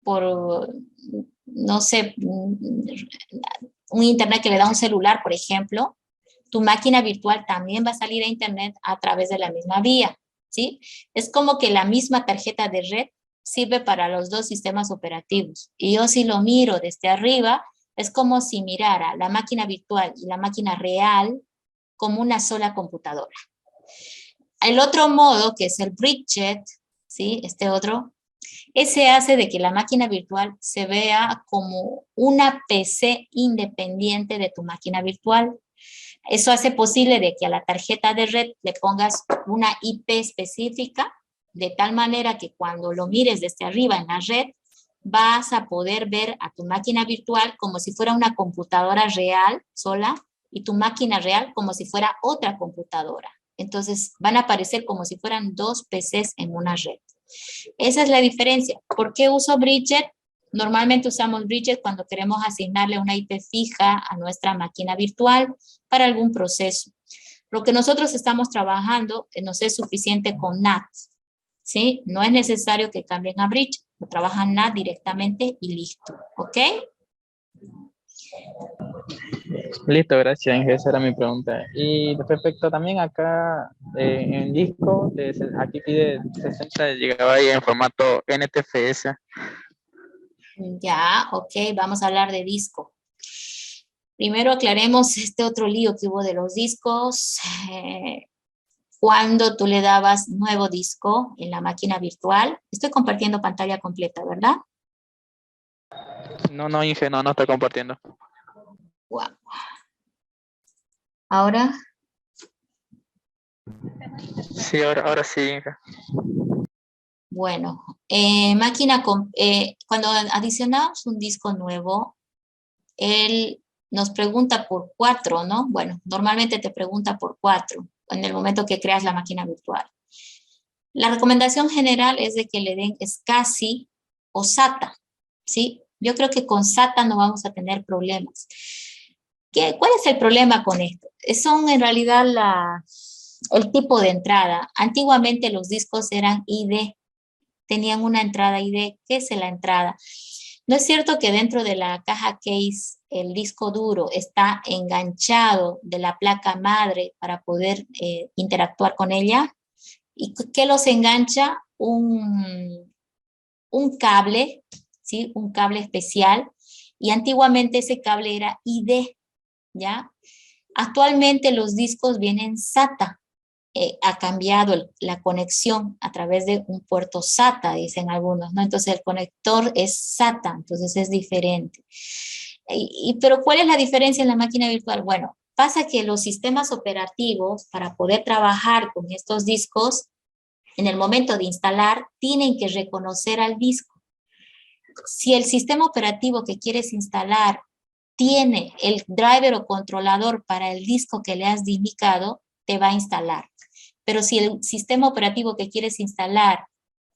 por, no sé, un internet que le da un celular, por ejemplo, tu máquina virtual también va a salir a internet a través de la misma vía, ¿sí? Es como que la misma tarjeta de red sirve para los dos sistemas operativos. Y yo si lo miro desde arriba, es como si mirara la máquina virtual y la máquina real como una sola computadora. El otro modo, que es el bridget, ¿sí? Este otro, ese hace de que la máquina virtual se vea como una PC independiente de tu máquina virtual. Eso hace posible de que a la tarjeta de red le pongas una IP específica, de tal manera que cuando lo mires desde arriba en la red, vas a poder ver a tu máquina virtual como si fuera una computadora real sola y tu máquina real como si fuera otra computadora. Entonces van a aparecer como si fueran dos PCs en una red. Esa es la diferencia. ¿Por qué uso Bridget? Normalmente usamos Bridget cuando queremos asignarle una IP fija a nuestra máquina virtual para algún proceso. Lo que nosotros estamos trabajando nos es suficiente con NAT, ¿sí? No es necesario que cambien a Bridget, trabajan NAT directamente y listo, ¿ok? Listo, gracias, Inge, esa era mi pregunta. Y respecto también acá en disco, aquí pide 60 GB en formato NTFS. Ya, ok, vamos a hablar de disco. Primero aclaremos este otro lío que hubo de los discos. Cuando tú le dabas nuevo disco en la máquina virtual, estoy compartiendo pantalla completa, ¿verdad? No, Inge, no está compartiendo. Wow. Ahora. Sí, ahora sí, Inge. Bueno, cuando adicionamos un disco nuevo, él nos pregunta por 4, ¿no? Bueno, normalmente te pregunta por 4 en el momento que creas la máquina virtual. La recomendación general es de que le den SCSI o SATA, ¿sí? Yo creo que con SATA no vamos a tener problemas. ¿Cuál es el problema con esto? Son en realidad el tipo de entrada. Antiguamente los discos eran ID, tenían una entrada ID. ¿Qué es la entrada? ¿No es cierto que dentro de la caja case el disco duro está enganchado de la placa madre para poder interactuar con ella? ¿Y qué los engancha? Un cable, ¿sí? Un cable especial. Y antiguamente ese cable era ID, ¿ya? Actualmente los discos vienen SATA. Ha cambiado la conexión a través de un puerto SATA, dicen algunos, ¿no? Entonces el conector es SATA, entonces es diferente. Pero ¿cuál es la diferencia en la máquina virtual? Bueno, pasa que los sistemas operativos, para poder trabajar con estos discos, en el momento de instalar, tienen que reconocer al disco. Si el sistema operativo que quieres instalar tiene el driver o controlador para el disco que le has indicado, te va a instalar. Pero si el sistema operativo que quieres instalar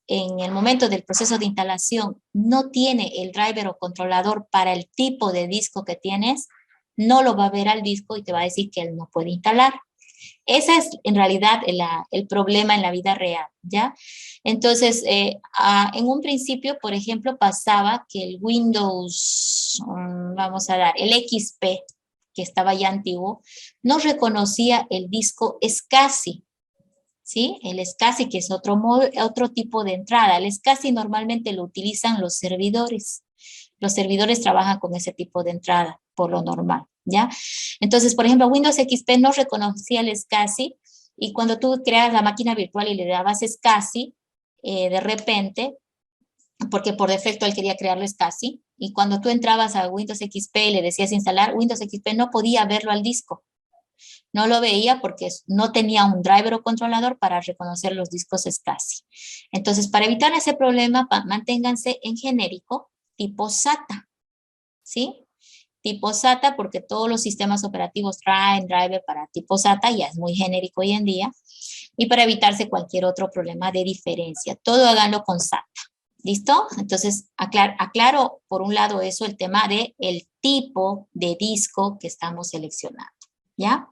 en el momento del proceso de instalación no tiene el driver o controlador para el tipo de disco que tienes, no lo va a ver al disco y te va a decir que él no puede instalar. Ese es en realidad el problema en la vida real, ¿ya? Entonces, en un principio, por ejemplo, pasaba que el Windows, vamos a dar, el XP, que estaba ya antiguo, no reconocía el disco SCSI, ¿sí? El SCSI, que es otro tipo de entrada. El SCSI normalmente lo utilizan los servidores. Los servidores trabajan con ese tipo de entrada, por lo normal, ¿ya? Entonces, por ejemplo, Windows XP no reconocía el SCSI y cuando tú creas la máquina virtual y le dabas SCSI, de repente, porque por defecto él quería crearlo SCSI, y cuando tú entrabas a Windows XP y le decías instalar, Windows XP no podía verlo al disco. No lo veía porque no tenía un driver o controlador para reconocer los discos SCSI. Entonces, para evitar ese problema, manténganse en genérico tipo SATA, ¿sí? Tipo SATA porque todos los sistemas operativos traen driver para tipo SATA, ya es muy genérico hoy en día, y para evitarse cualquier otro problema de diferencia. Todo háganlo con SATA. ¿Listo? Entonces, aclaro por un lado eso, el tema de el tipo de disco que estamos seleccionando, ¿ya?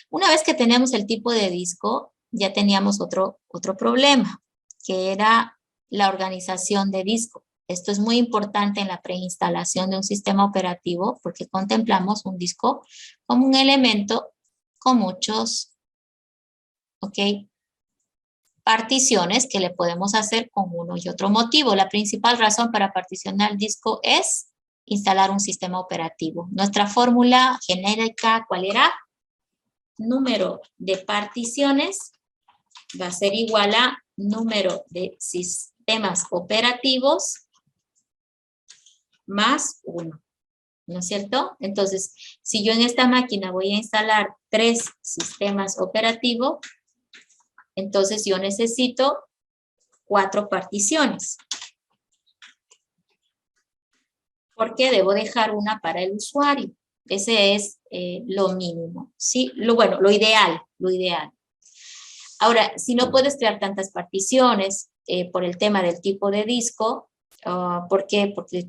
Una vez que tenemos el tipo de disco, ya teníamos otro problema, que era la organización de disco. Esto es muy importante en la preinstalación de un sistema operativo porque contemplamos un disco como un elemento con muchos, ¿ok?, particiones que le podemos hacer con uno y otro motivo. La principal razón para particionar el disco es instalar un sistema operativo. Nuestra fórmula genérica, ¿cuál era? Número de particiones va a ser igual a número de sistemas operativos más 1. ¿No es cierto? Entonces, si yo en esta máquina voy a instalar 3 sistemas operativos, entonces yo necesito 4 particiones. Porque debo dejar una para el usuario. Ese es lo mínimo, ¿sí? Lo ideal, lo ideal. Ahora, si no puedes crear tantas particiones por el tema del tipo de disco, ¿por qué? Porque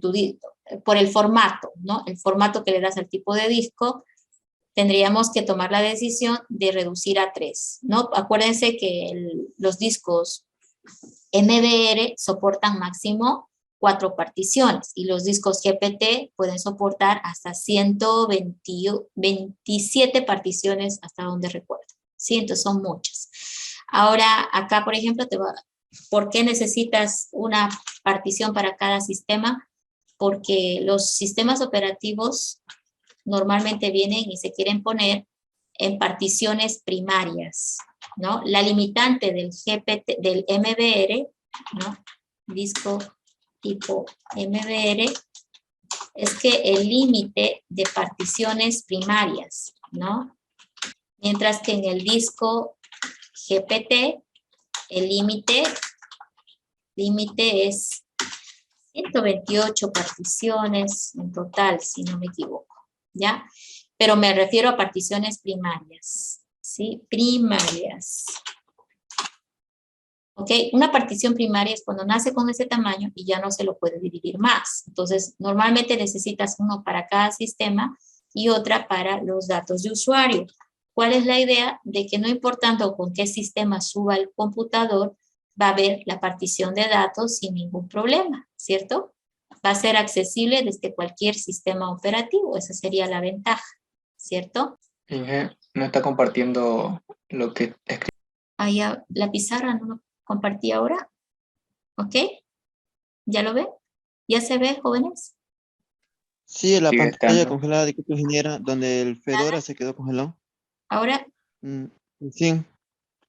por el formato, ¿no? El formato que le das al tipo de disco, tendríamos que tomar la decisión de reducir a 3, ¿no? Acuérdense que los discos MBR soportan máximo 4 particiones y los discos GPT pueden soportar hasta 127 particiones hasta donde recuerdo. Sí, entonces son muchas. Ahora, acá, por ejemplo, ¿por qué necesitas una partición para cada sistema? Porque los sistemas operativos normalmente vienen y se quieren poner en particiones primarias, ¿no? La limitante del GPT, del MBR, ¿no? Disco tipo MBR, es que el límite de particiones primarias, ¿no? Mientras que en el disco GPT, el límite es 128 particiones en total, si no me equivoco, ¿ya? Pero me refiero a particiones primarias, ¿sí? Primarias. ¿Ok? Una partición primaria es cuando nace con ese tamaño y ya no se lo puede dividir más. Entonces, normalmente necesitas uno para cada sistema y otra para los datos de usuario. ¿Cuál es la idea? De que no importando con qué sistema suba el computador, va a haber la partición de datos sin ningún problema, ¿cierto? Va a ser accesible desde cualquier sistema operativo. Esa sería la ventaja, ¿cierto? Inge, no está compartiendo lo que escribe. Ya, la pizarra no lo compartí ahora. ¿Ok? ¿Ya lo ven? ¿Ya se ve, jóvenes? Sí, la Sigue pantalla estando. congelada de equipo ingeniera, donde el Fedora se quedó congelado. Ahora Mm, sí.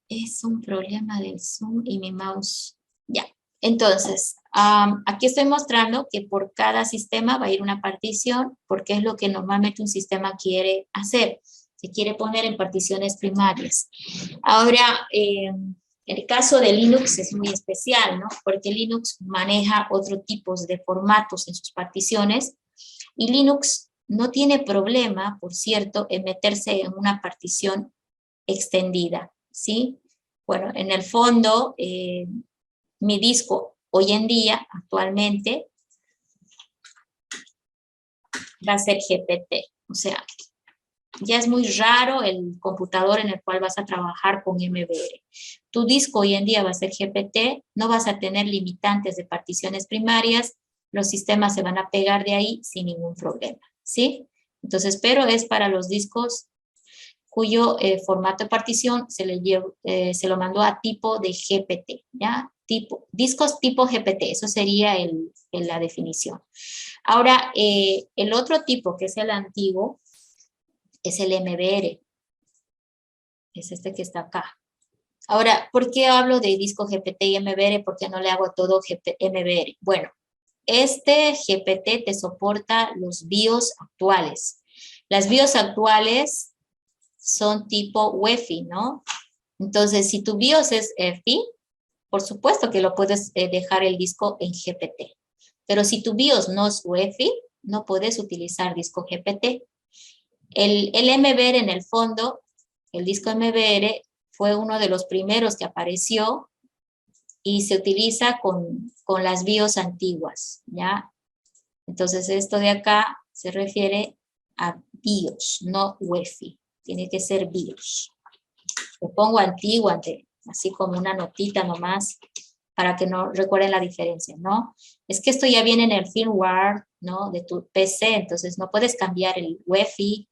es un problema del Zoom y mi mouse. Ya. Entonces, aquí estoy mostrando que por cada sistema va a ir una partición, porque es lo que normalmente un sistema quiere hacer. Se quiere poner en particiones primarias. Ahora, el caso de Linux es muy especial, ¿no? Porque Linux maneja otro tipo de formatos en sus particiones y Linux no tiene problema, por cierto, en meterse en una partición extendida, ¿sí? Bueno, en el fondo, mi disco hoy en día, actualmente, va a ser GPT. O sea, ya es muy raro el computador en el cual vas a trabajar con MBR. Tu disco hoy en día va a ser GPT, no vas a tener limitantes de particiones primarias, los sistemas se van a pegar de ahí sin ningún problema, ¿sí? Entonces, pero es para los discos cuyo formato de partición se lo mandó a tipo de GPT, ¿ya? Discos tipo GPT, eso sería la definición. Ahora, el otro tipo, que es el antiguo, es el MBR. Es este que está acá. Ahora, ¿por qué hablo de disco GPT y MBR? ¿Por qué no le hago todo MBR? Bueno, este GPT te soporta los BIOS actuales. Las BIOS actuales son tipo UEFI, ¿no? Entonces, si tu BIOS es EFI, por supuesto que lo puedes dejar el disco en GPT. Pero si tu BIOS no es UEFI, no puedes utilizar disco GPT. El MBR en el fondo, el disco MBR, fue uno de los primeros que apareció y se utiliza con las BIOS antiguas, ¿ya? Entonces, esto de acá se refiere a BIOS, no UEFI. Tiene que ser BIOS. Le pongo antiguo, así como una notita nomás, para que no recuerden la diferencia, ¿no? Es que esto ya viene en el firmware, ¿no? De tu PC, entonces no puedes cambiar el UEFI.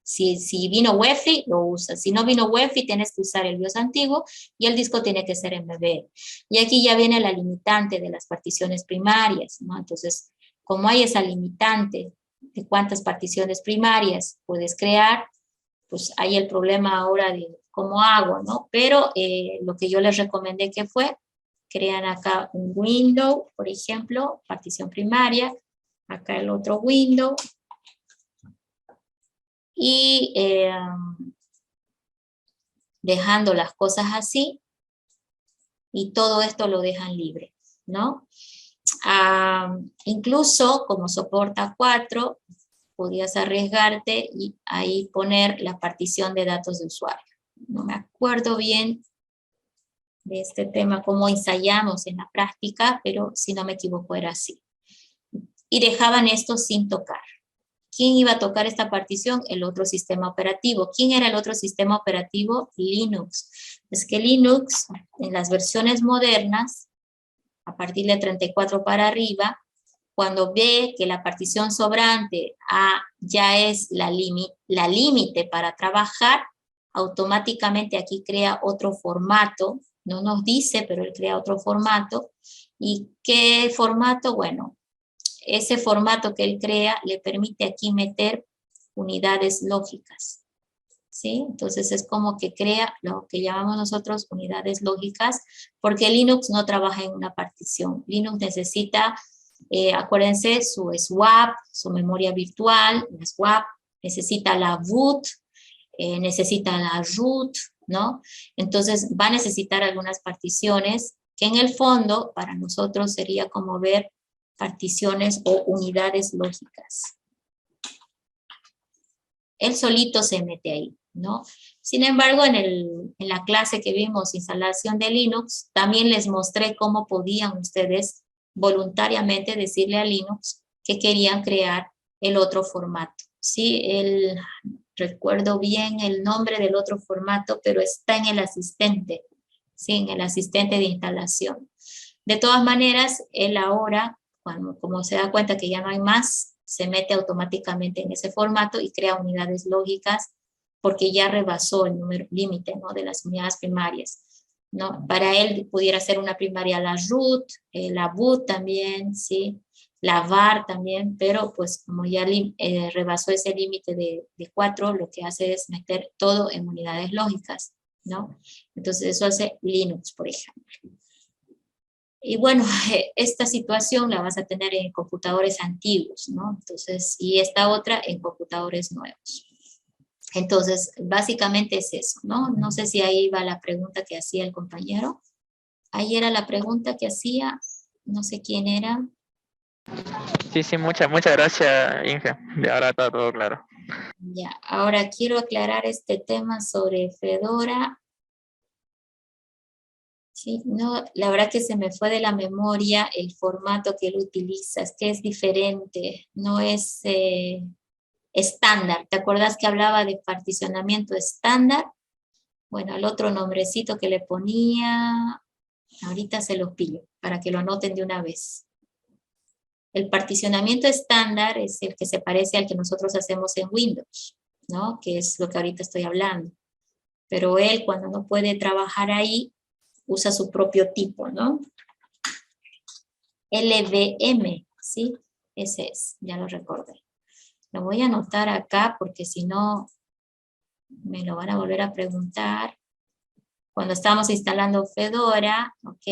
Si vino UEFI, lo usas. Si no vino UEFI, tienes que usar el BIOS antiguo y el disco tiene que ser MBR. Y aquí ya viene la limitante de las particiones primarias, ¿no? Entonces, como hay esa limitante de cuántas particiones primarias puedes crear, pues hay el problema ahora de cómo hago, ¿no? Pero lo que yo les recomendé que fue, crean acá un window, por ejemplo, partición primaria, acá el otro window, y dejando las cosas así, y todo esto lo dejan libre, ¿no? Incluso, como soporta 4, podrías arriesgarte y ahí poner la partición de datos de usuario. No me acuerdo bien de este tema, cómo ensayamos en la práctica, pero si no me equivoco era así. Y dejaban esto sin tocar. ¿Quién iba a tocar esta partición? El otro sistema operativo. ¿Quién era el otro sistema operativo? Linux. Es que Linux, en las versiones modernas, a partir de 34 para arriba, cuando ve que la partición sobrante ya es la límite para trabajar, automáticamente aquí crea otro formato, no nos dice, pero él crea otro formato. ¿Y qué formato? Bueno, ese formato que él crea le permite aquí meter unidades lógicas, ¿sí? Entonces es como que crea lo que llamamos nosotros unidades lógicas, porque Linux no trabaja en una partición. Linux necesita, acuérdense, su swap, su memoria virtual, la swap, necesita la boot, necesita la root, ¿no? Entonces va a necesitar algunas particiones que en el fondo para nosotros sería como ver particiones o unidades lógicas. Él solito se mete ahí, ¿no? Sin embargo, en la clase que vimos, instalación de Linux, también les mostré cómo podían ustedes voluntariamente decirle a Linux que querían crear el otro formato. Sí, recuerdo bien el nombre del otro formato, pero está en el asistente, sí, en el asistente de instalación. De todas maneras, él ahora, como se da cuenta que ya no hay más, se mete automáticamente en ese formato y crea unidades lógicas porque ya rebasó el número límite, ¿no?, de las unidades primarias, ¿no? Para él pudiera ser una primaria la root, la boot también, ¿sí? La var también, pero pues como ya rebasó ese límite de 4, lo que hace es meter todo en unidades lógicas, ¿no? Entonces eso hace Linux, por ejemplo. Y bueno, esta situación la vas a tener en computadores antiguos, ¿no? Entonces, y esta otra en computadores nuevos. Entonces, básicamente es eso, ¿no? No sé si ahí va la pregunta que hacía el compañero. Ahí era la pregunta que hacía, no sé quién era. Sí, muchas gracias, Inge. De ahora está todo claro. Ya, ahora quiero aclarar este tema sobre Fedora. Sí, no, la verdad que se me fue de la memoria el formato que él utiliza, es que es diferente, no es estándar. ¿Te acuerdas que hablaba de particionamiento estándar? Bueno, el otro nombrecito que le ponía, ahorita se los pillo, para que lo anoten de una vez. El particionamiento estándar es el que se parece al que nosotros hacemos en Windows, ¿no? Que es lo que ahorita estoy hablando. Pero él, cuando no puede trabajar ahí, usa su propio tipo, ¿no? LVM, ¿sí? Ese es, ya lo recordé. Lo voy a anotar acá porque si no me lo van a volver a preguntar. Cuando estamos instalando Fedora, ok,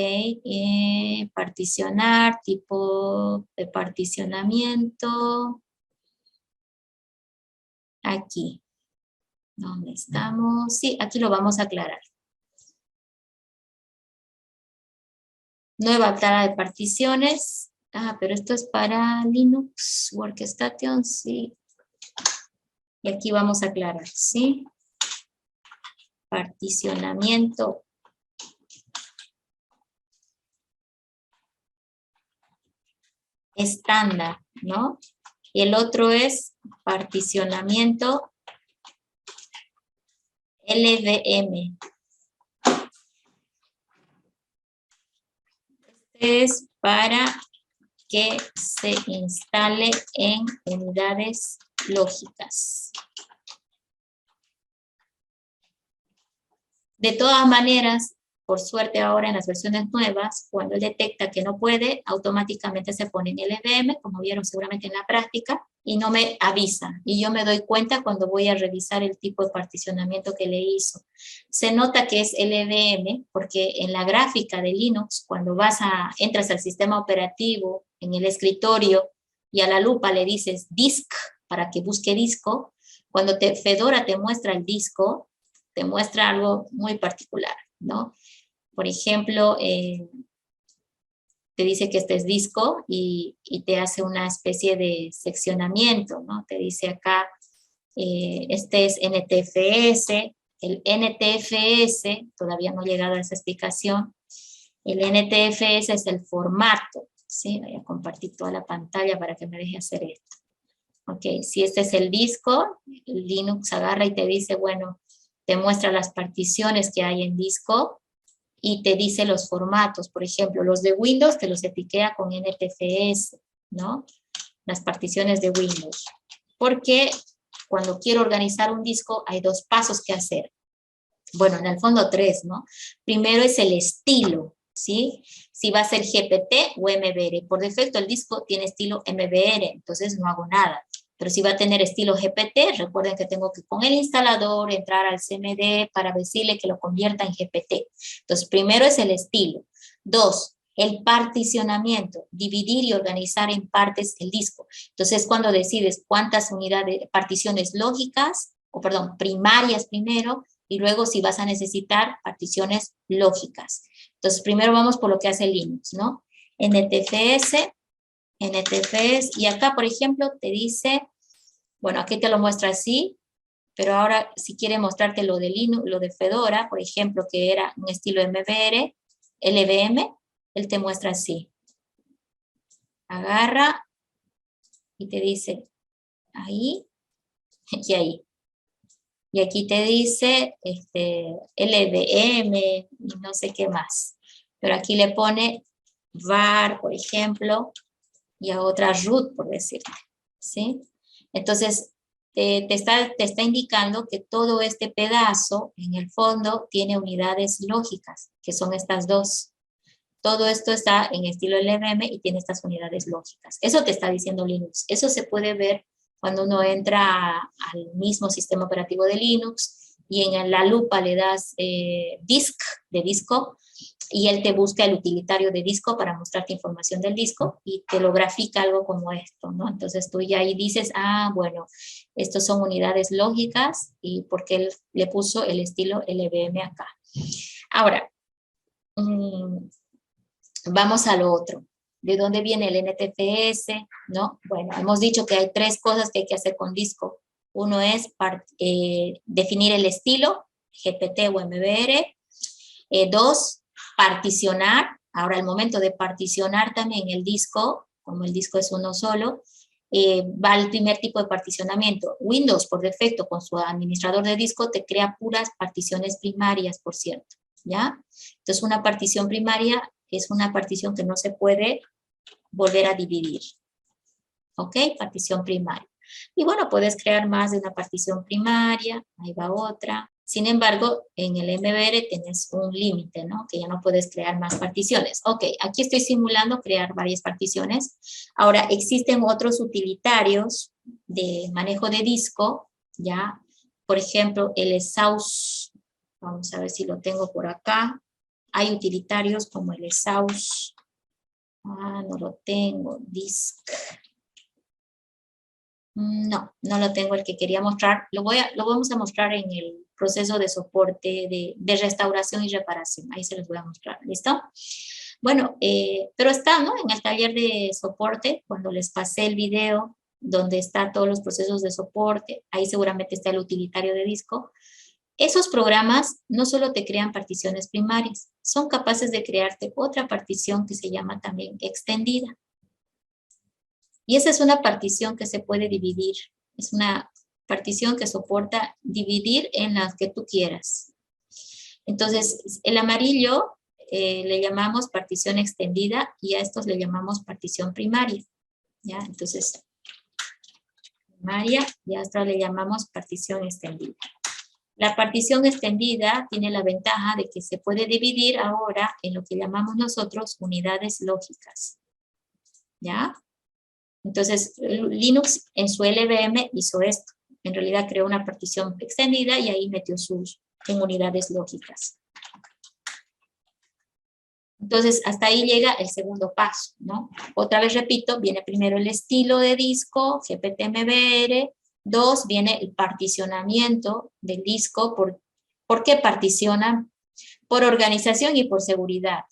particionar, tipo de particionamiento, aquí. ¿Dónde estamos? Sí, aquí lo vamos a aclarar. Nueva tabla de particiones. Ah, pero esto es para Linux Workstation, sí. Y aquí vamos a aclarar, ¿sí? Particionamiento. Estándar, ¿no? Y el otro es particionamiento LVM. Este es para que se instale en unidades lógicas. De todas maneras, por suerte ahora en las versiones nuevas, cuando él detecta que no puede, automáticamente se pone en LVM, como vieron seguramente en la práctica, y no me avisa. Y yo me doy cuenta cuando voy a revisar el tipo de particionamiento que le hizo. Se nota que es LVM porque en la gráfica de Linux, cuando entras al sistema operativo, en el escritorio, y a la lupa le dices disk, para que busque disco, cuando Fedora te muestra el disco, te muestra algo muy particular, ¿no? Por ejemplo, te dice que este es disco y te hace una especie de seccionamiento, ¿no? Te dice acá, este es NTFS, el NTFS, todavía no he llegado a esa explicación, el NTFS es el formato, ¿sí? Voy a compartir toda la pantalla para que me deje hacer esto. Ok, si este es el disco, Linux agarra y te dice, bueno, te muestra las particiones que hay en disco y te dice los formatos. Por ejemplo, los de Windows te los etiqueta con NTFS, ¿no? Las particiones de Windows. Porque cuando quiero organizar un disco hay dos pasos que hacer. Bueno, en el fondo tres, ¿no? Primero es el estilo, ¿sí? Si va a ser GPT o MBR. Por defecto el disco tiene estilo MBR, entonces no hago nada. Pero si va a tener estilo GPT, recuerden que tengo que con el instalador entrar al CMD para decirle que lo convierta en GPT. Entonces, primero es el estilo. Dos, el particionamiento, dividir y organizar en partes el disco. Entonces, cuando decides cuántas unidades, particiones lógicas, o perdón, primarias primero, y luego si vas a necesitar particiones lógicas. Entonces, primero vamos por lo que hace Linux, ¿no? NTFS, y acá, por ejemplo, te dice, bueno, aquí te lo muestra así, pero ahora si quiere mostrarte lo de Linux, lo de Fedora, por ejemplo, que era un estilo MBR, LVM, él te muestra así. Agarra y te dice ahí y ahí. Y aquí te dice LVM y no sé qué más. Pero aquí le pone var, por ejemplo, y a otra root, por decirte, ¿sí? Entonces, te está indicando que todo este pedazo, en el fondo, tiene unidades lógicas, que son estas dos. Todo esto está en estilo LVM y tiene estas unidades lógicas. Eso te está diciendo Linux. Eso se puede ver cuando uno entra al mismo sistema operativo de Linux y en la lupa le das disk, de disco, y él te busca el utilitario de disco para mostrarte información del disco y te lo grafica algo como esto, ¿no? Entonces tú ya ahí dices, ah, bueno, estos son unidades lógicas y porque él le puso el estilo LVM acá. Ahora, vamos a lo otro. ¿De dónde viene el NTFS? ¿No? Bueno, hemos dicho que hay tres cosas que hay que hacer con disco. Uno es definir el estilo, GPT o MBR. Dos, particionar. Ahora, al momento de particionar también el disco, como el disco es uno solo, va al primer tipo de particionamiento. Windows, por defecto, con su administrador de disco, te crea puras particiones primarias, por cierto, ¿ya? Entonces, una partición primaria es una partición que no se puede volver a dividir, ¿ok? Partición primaria. Y bueno, puedes crear más de una partición primaria, ahí va otra. Sin embargo, en el MBR tienes un límite, ¿no? Que ya no puedes crear más particiones. Ok, aquí estoy simulando crear varias particiones. Ahora, existen otros utilitarios de manejo de disco, ¿ya? Por ejemplo, el ESAUS, vamos a ver si lo tengo por acá. Hay utilitarios como el ESAUS. Ah, no lo tengo, disk. No, no lo tengo el que quería mostrar. Lo vamos a mostrar en el proceso de soporte de restauración y reparación. Ahí se los voy a mostrar. ¿Listo? Bueno, pero está, ¿no? En el taller de soporte, cuando les pasé el video donde están todos los procesos de soporte, ahí seguramente está el utilitario de disco. Esos programas no solo te crean particiones primarias, son capaces de crearte otra partición que se llama también extendida. Y esa es una partición que se puede dividir. Es una partición que soporta dividir en las que tú quieras. Entonces, el amarillo le llamamos partición extendida y a estos le llamamos partición primaria. ¿Ya? Entonces, primaria y a esto le llamamos partición extendida. La partición extendida tiene la ventaja de que se puede dividir ahora en lo que llamamos nosotros unidades lógicas. ¿Ya? Entonces, Linux en su LVM hizo esto. En realidad creó una partición extendida y ahí metió sus en unidades lógicas. Entonces, hasta ahí llega el segundo paso, ¿no? Otra vez repito, viene primero el estilo de disco, GPT-MBR. 2, viene el particionamiento del disco. ¿Por qué particionan? Por organización y por seguridad.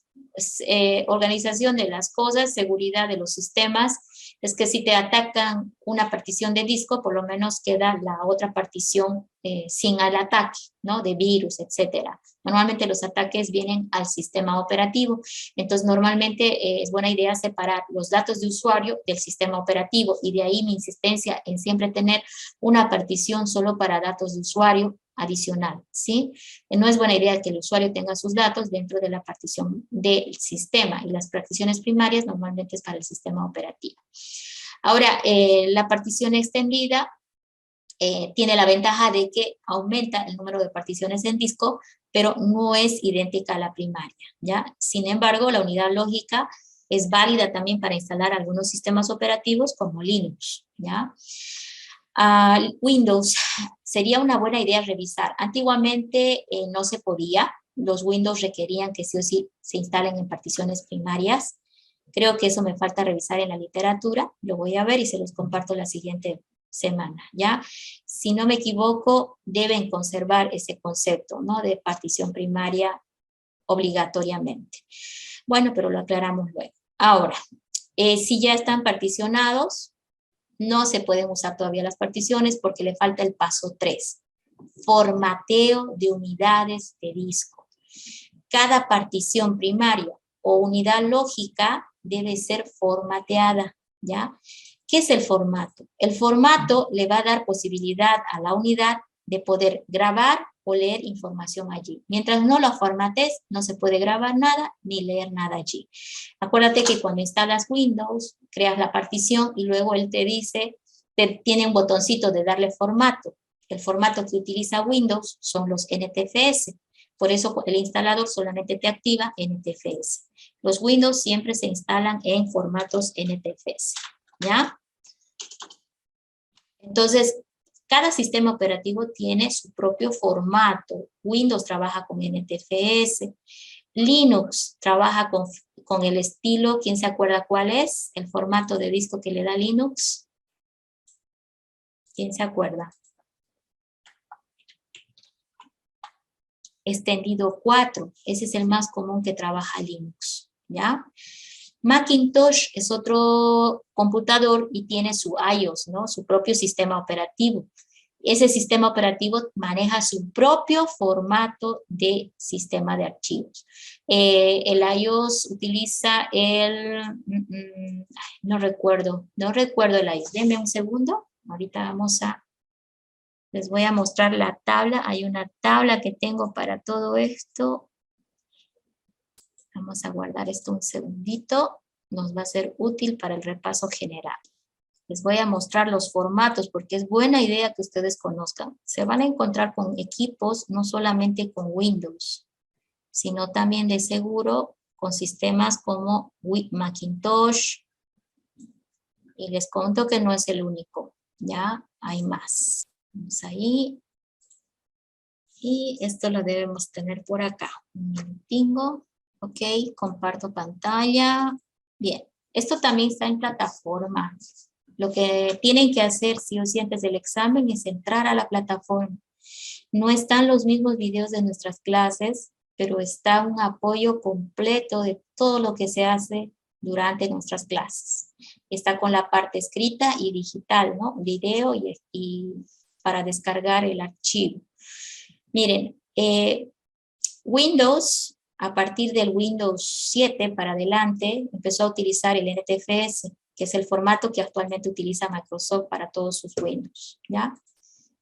Organización de las cosas, seguridad de los sistemas. Es que si te atacan una partición de disco, por lo menos queda la otra partición sin el ataque, ¿no? De virus, etcétera. Normalmente los ataques vienen al sistema operativo. Entonces, normalmente es buena idea separar los datos de usuario del sistema operativo y de ahí mi insistencia en siempre tener una partición solo para datos de usuario adicional, ¿sí? No es buena idea que el usuario tenga sus datos dentro de la partición del sistema y las particiones primarias normalmente es para el sistema operativo. Ahora, la partición extendida tiene la ventaja de que aumenta el número de particiones en disco, pero no es idéntica a la primaria, ¿ya? Sin embargo, la unidad lógica es válida también para instalar algunos sistemas operativos como Linux, ¿ya? Windows, sería una buena idea revisar. Antiguamente no se podía, los Windows requerían que sí o sí se instalen en particiones primarias. Creo que eso me falta revisar en la literatura, lo voy a ver y se los comparto la siguiente semana, ¿ya? Si no me equivoco, deben conservar ese concepto, ¿no? De partición primaria obligatoriamente. Bueno, pero lo aclaramos luego. Ahora, si ya están particionados, no se pueden usar todavía las particiones porque le falta el paso 3, formateo de unidades de disco. Cada partición primaria o unidad lógica debe ser formateada, ¿ya? ¿Qué es el formato? El formato le va a dar posibilidad a la unidad de poder grabar o leer información allí. Mientras no lo formates, no se puede grabar nada ni leer nada allí. Acuérdate que cuando instalas Windows, creas la partición y luego él te dice, tiene un botoncito de darle formato. El formato que utiliza Windows son los NTFS. Por eso el instalador solamente te activa NTFS. Los Windows siempre se instalan en formatos NTFS, ¿ya? Entonces, cada sistema operativo tiene su propio formato. Windows trabaja con NTFS. Linux trabaja con el estilo, ¿quién se acuerda cuál es? El formato de disco que le da Linux. ¿Quién se acuerda? Extendido 4, ese es el más común que trabaja Linux, ¿ya? Macintosh es otro computador y tiene su iOS, ¿no? Su propio sistema operativo. Ese sistema operativo maneja su propio formato de sistema de archivos. El iOS utiliza no recuerdo el iOS. Denme un segundo, ahorita les voy a mostrar la tabla. Hay una tabla que tengo para todo esto. Vamos a guardar esto un segundito. Nos va a ser útil para el repaso general. Les voy a mostrar los formatos porque es buena idea que ustedes conozcan. Se van a encontrar con equipos, no solamente con Windows, sino también de seguro con sistemas como Macintosh. Y les cuento que no es el único, ya hay más. Vamos ahí. Y esto lo debemos tener por acá. Un minutingo. Ok, comparto pantalla. Bien, esto también está en plataforma. Lo que tienen que hacer sí o sí antes del examen es entrar a la plataforma. No están los mismos videos de nuestras clases, pero está un apoyo completo de todo lo que se hace durante nuestras clases. Está con la parte escrita y digital, ¿no? Video y para descargar el archivo. Miren, Windows, a partir del Windows 7 para adelante, empezó a utilizar el NTFS, que es el formato que actualmente utiliza Microsoft para todos sus Windows, ¿ya?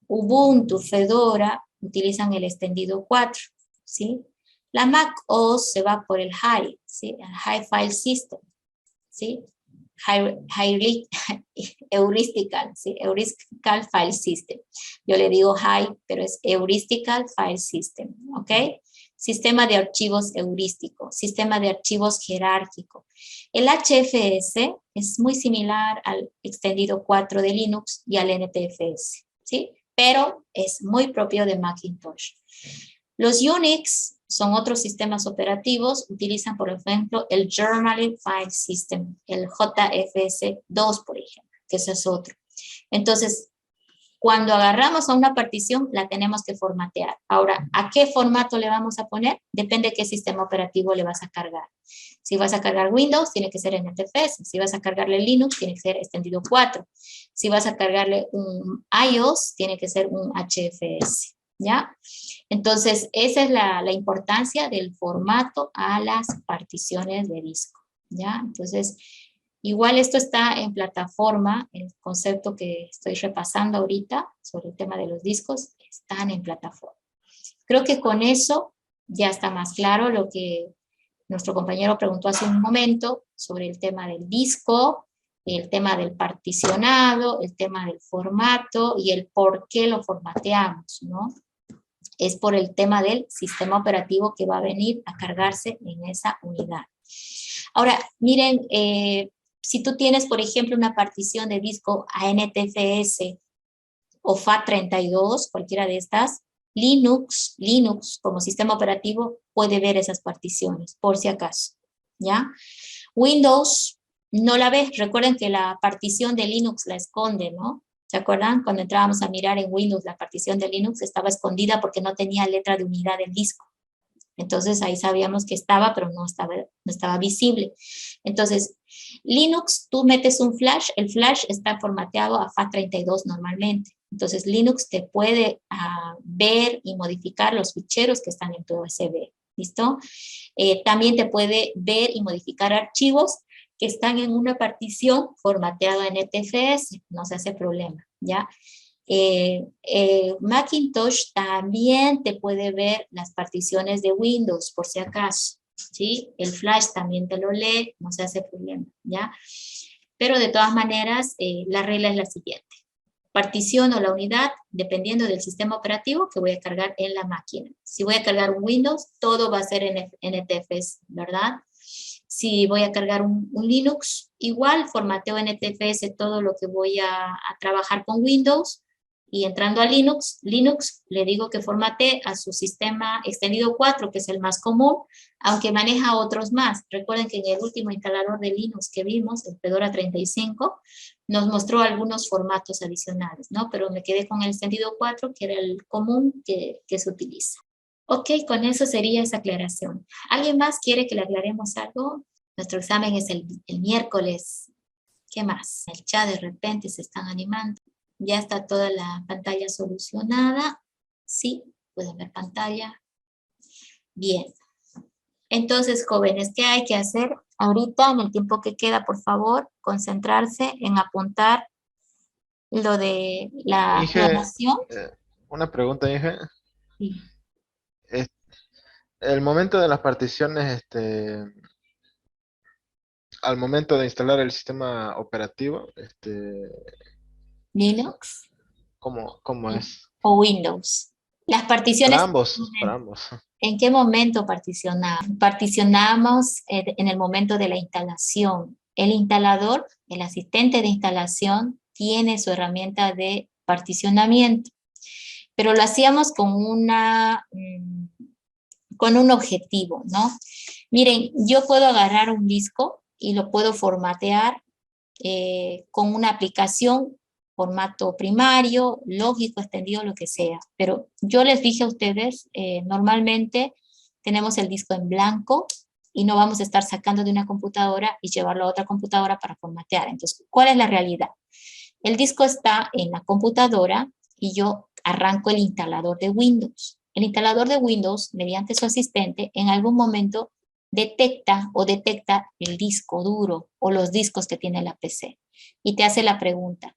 Ubuntu, Fedora, utilizan el extendido 4, ¿sí? La Mac OS se va por el High, ¿sí? El High File System, ¿sí? Heuristical, ¿sí? Heuristical File System. Yo le digo High, pero es Heuristical File System, ¿ok? Sistema de archivos heurístico, sistema de archivos jerárquico. El HFS es muy similar al extendido 4 de Linux y al NTFS, ¿sí? Pero es muy propio de Macintosh. Los Unix son otros sistemas operativos, utilizan por ejemplo el Journal File System, el JFS2 por ejemplo, que ese es otro. Entonces, cuando agarramos a una partición, la tenemos que formatear. Ahora, ¿a qué formato le vamos a poner? Depende de qué sistema operativo le vas a cargar. Si vas a cargar Windows, tiene que ser NTFS. Si vas a cargarle Linux, tiene que ser extendido 4. Si vas a cargarle un iOS, tiene que ser un HFS, ¿ya? Entonces, esa es la importancia del formato a las particiones de disco, ¿ya? Entonces, igual esto está en plataforma, el concepto que estoy repasando ahorita sobre el tema de los discos, están en plataforma. Creo que con eso ya está más claro lo que nuestro compañero preguntó hace un momento sobre el tema del disco, el tema del particionado, el tema del formato y el por qué lo formateamos, ¿no? Es por el tema del sistema operativo que va a venir a cargarse en esa unidad. Ahora, miren, si tú tienes, por ejemplo, una partición de disco a NTFS o FAT32, cualquiera de estas, Linux como sistema operativo puede ver esas particiones, por si acaso, ¿ya? Windows no la ve. Recuerden que la partición de Linux la esconde, ¿no? ¿Se acuerdan? Cuando entrábamos a mirar en Windows, la partición de Linux estaba escondida porque no tenía letra de unidad del disco. Entonces ahí sabíamos que estaba, pero no estaba visible. Entonces, Linux, tú metes un flash, el flash está formateado a FAT32 normalmente. Entonces, Linux te puede ver y modificar los ficheros que están en tu USB. ¿Listo? También te puede ver y modificar archivos que están en una partición formateada en NTFS. No se hace problema, ¿ya? Macintosh también te puede ver las particiones de Windows, por si acaso, ¿sí? El flash también te lo lee, no se hace problema, ¿ya? Pero de todas maneras, la regla es la siguiente. Particiono la unidad dependiendo del sistema operativo que voy a cargar en la máquina. Si voy a cargar un Windows, todo va a ser en NTFS, ¿verdad? Si voy a cargar un Linux, igual formateo NTFS todo lo que voy a trabajar con Windows. Y entrando a Linux, le digo que formate a su sistema extendido 4, que es el más común, aunque maneja otros más. Recuerden que en el último instalador de Linux que vimos, el Fedora 35, nos mostró algunos formatos adicionales, ¿no? Pero me quedé con el extendido 4, que era el común que se utiliza. Ok, con eso sería esa aclaración. ¿Alguien más quiere que le aclaremos algo? Nuestro examen es el miércoles. ¿Qué más? El chat de repente se están animando. Ya está toda la pantalla solucionada. Sí, pueden ver pantalla. Bien. Entonces, jóvenes, ¿qué hay que hacer? Ahorita, en el tiempo que queda, por favor, concentrarse en apuntar lo de la Inge, clonación. una pregunta, Inge. Sí. Es- El momento de las particiones, al momento de instalar el sistema operativo, Linux ¿cómo es? o Windows. Las Para particiones, ambos, para ambos. ¿en qué momento particionamos? Particionamos en el momento de la instalación. El instalador, el asistente de instalación, tiene su herramienta de particionamiento, pero lo hacíamos con un objetivo, ¿no? Miren, yo puedo agarrar un disco y lo puedo formatear con una aplicación, formato primario, lógico, extendido, lo que sea. Pero yo les dije a ustedes, normalmente tenemos el disco en blanco y no vamos a estar sacando de una computadora y llevarlo a otra computadora para formatear. Entonces, ¿cuál es la realidad? El disco está en la computadora y yo arranco el instalador de Windows. El instalador de Windows, mediante su asistente, en algún momento detecta el disco duro o los discos que tiene la PC y te hace la pregunta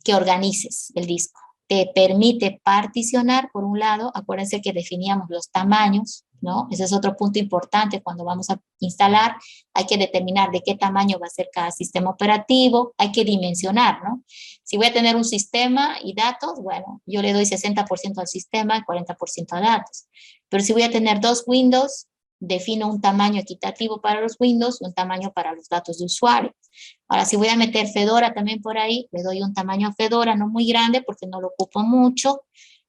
que organices el disco. Te permite particionar, por un lado, acuérdense que definíamos los tamaños, ¿no? Ese es otro punto importante cuando vamos a instalar, hay que determinar de qué tamaño va a ser cada sistema operativo, hay que dimensionar, ¿no? Si voy a tener un sistema y datos, bueno, yo le doy 60% al sistema y 40% a datos. Pero si voy a tener 2 Windows, defino un tamaño equitativo para los Windows y un tamaño para los datos de usuario. Ahora, si voy a meter Fedora también por ahí, le doy un tamaño a Fedora, no muy grande porque no lo ocupo mucho,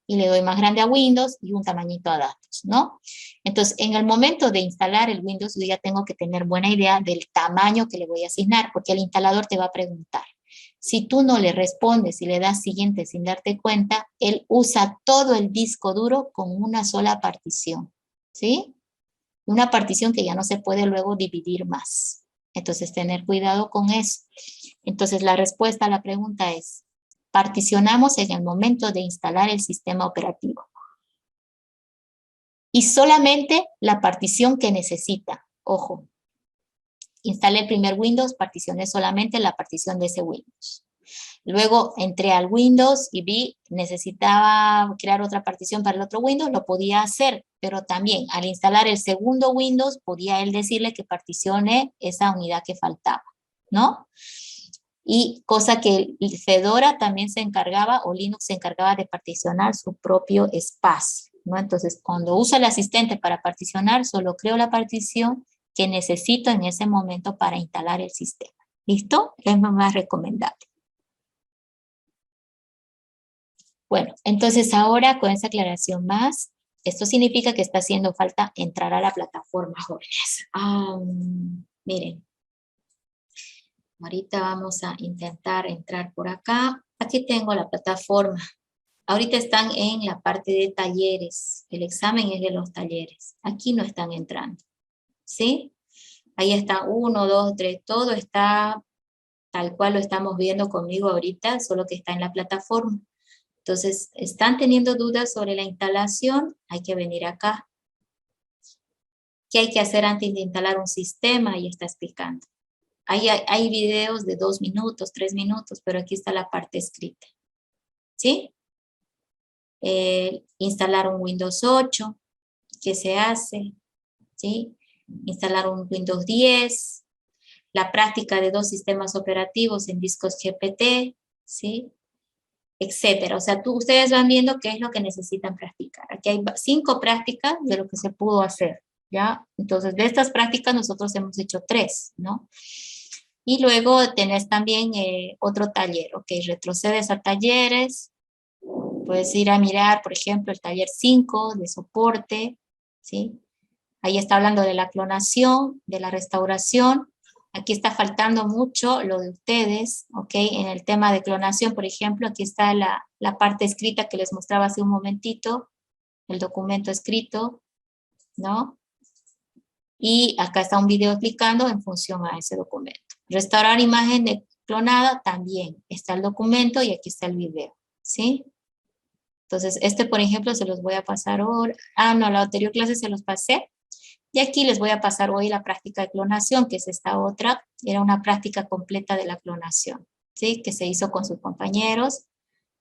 y le doy más grande a Windows y un tamañito a datos, ¿no? Entonces, en el momento de instalar el Windows, yo ya tengo que tener buena idea del tamaño que le voy a asignar, porque el instalador te va a preguntar. Si tú no le respondes y le das siguiente sin darte cuenta, él usa todo el disco duro con una sola partición, ¿sí? Una partición que ya no se puede luego dividir más. Entonces, tener cuidado con eso. Entonces, la respuesta a la pregunta es, particionamos en el momento de instalar el sistema operativo. Y solamente la partición que necesita. Ojo, instalé el primer Windows, particioné solamente la partición de ese Windows. Luego entré al Windows y vi, necesitaba crear otra partición para el otro Windows, lo podía hacer, pero también al instalar el segundo Windows, podía él decirle que particione esa unidad que faltaba, ¿no? Y cosa que Fedora también se encargaba, o Linux se encargaba de particionar su propio espacio, ¿no? Entonces, cuando uso el asistente para particionar, solo creo la partición que necesito en ese momento para instalar el sistema. ¿Listo? Es lo más recomendable. Bueno, entonces ahora con esa aclaración más, esto significa que está haciendo falta entrar a la plataforma, jóvenes. Miren, ahorita vamos a intentar entrar por acá. Aquí tengo la plataforma. Ahorita están en la parte de talleres. El examen es de los talleres. Aquí no están entrando, ¿sí? Ahí está 1, 2, 3, todo está tal cual lo estamos viendo conmigo ahorita, solo que está en la plataforma. Entonces, ¿están teniendo dudas sobre la instalación? Hay que venir acá. ¿Qué hay que hacer antes de instalar un sistema? Ahí está explicando. Hay videos de 2 minutos, 3 minutos, pero aquí está la parte escrita. ¿Sí? Instalar un Windows 8, ¿qué se hace? ¿Sí? Instalar un Windows 10, la práctica de 2 sistemas operativos en discos GPT, ¿sí? Etcétera. O sea, ustedes van viendo qué es lo que necesitan practicar. Aquí hay 5 prácticas de lo que se pudo hacer, ¿ya? Entonces, de estas prácticas nosotros hemos hecho 3, ¿no? Y luego tenés también otro taller, ok, retrocedes a talleres, puedes ir a mirar, por ejemplo, el taller 5 de soporte, ¿sí? Ahí está hablando de la clonación, de la restauración. Aquí está faltando mucho lo de ustedes, ¿ok? En el tema de clonación, por ejemplo, aquí está la parte escrita que les mostraba hace un momentito, el documento escrito, ¿no? Y acá está un video explicando en función a ese documento. Restaurar imagen de clonada, también está el documento y aquí está el video, ¿sí? Entonces, por ejemplo, se los voy a pasar ahora. No, la anterior clase se los pasé. Y aquí les voy a pasar hoy la práctica de clonación, que es esta otra. Era una práctica completa de la clonación, ¿sí? Que se hizo con sus compañeros.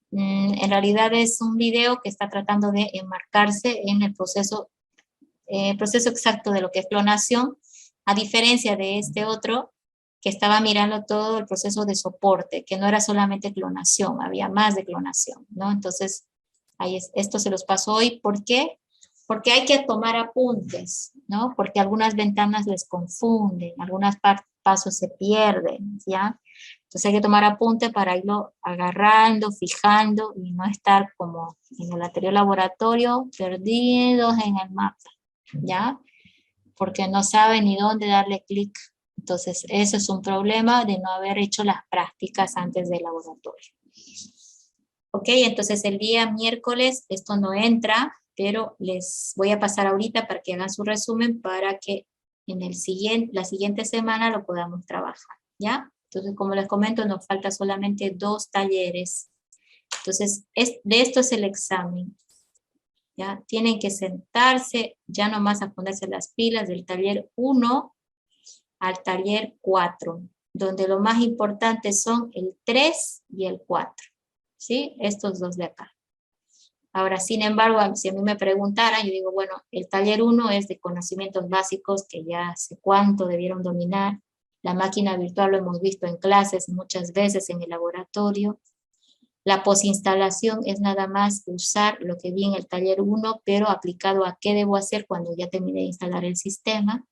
En realidad es un video que está tratando de enmarcarse en el proceso exacto de lo que es clonación, a diferencia de este otro, que estaba mirando todo el proceso de soporte, que no era solamente clonación, había más de clonación, ¿no? Entonces, esto se los paso hoy. ¿Por qué? Porque hay que tomar apuntes, ¿no? Porque algunas ventanas les confunden, algunos pasos se pierden, ¿ya? Entonces hay que tomar apunte para irlo agarrando, fijando y no estar como en el anterior laboratorio, perdidos en el mapa, ¿ya? Porque no saben ni dónde darle clic. Entonces, eso es un problema de no haber hecho las prácticas antes del laboratorio. Ok, entonces el día miércoles esto no entra, pero les voy a pasar ahorita para que hagan su resumen para que en la siguiente semana lo podamos trabajar, ¿ya? Entonces, como les comento, nos falta solamente 2 talleres. Entonces, de esto es el examen. ¿Ya? Tienen que sentarse ya nomás a ponerse las pilas del taller 1 al taller 4, donde lo más importante son el 3 y el 4. ¿Sí? Estos 2 de acá. Ahora, sin embargo, si a mí me preguntaran, yo digo, bueno, el taller 1 es de conocimientos básicos que ya sé cuánto debieron dominar. La máquina virtual lo hemos visto en clases muchas veces en el laboratorio. La posinstalación es nada más usar lo que vi en el taller 1, pero aplicado a qué debo hacer cuando ya termine de instalar el sistema.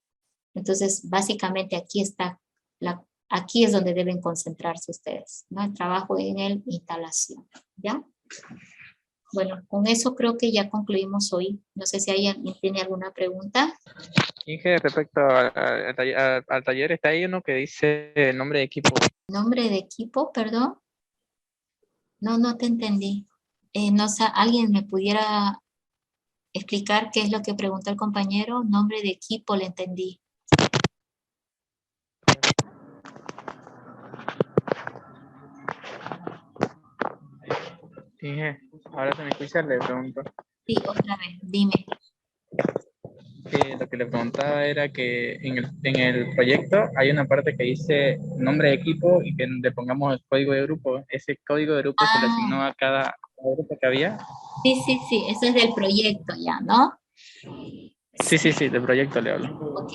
Entonces, básicamente aquí está, aquí es donde deben concentrarse ustedes, ¿no? El trabajo en el instalación, ¿ya? Bueno, con eso creo que ya concluimos hoy. No sé si alguien tiene alguna pregunta. Inge, respecto al taller, está ahí uno que dice nombre de equipo. ¿Nombre de equipo, perdón? No te entendí. No sé, ¿alguien me pudiera explicar qué es lo que preguntó el compañero? Nombre de equipo, le entendí. Inge, ahora se me escucha, le pregunto. Sí, otra vez, dime. Lo que le preguntaba era que en el proyecto hay una parte que dice nombre de equipo y que le pongamos el código de grupo. Ese código de grupo se le asignó a cada grupo que había. Sí, eso es del proyecto ya, ¿no? Sí, del proyecto le hablo. Ok,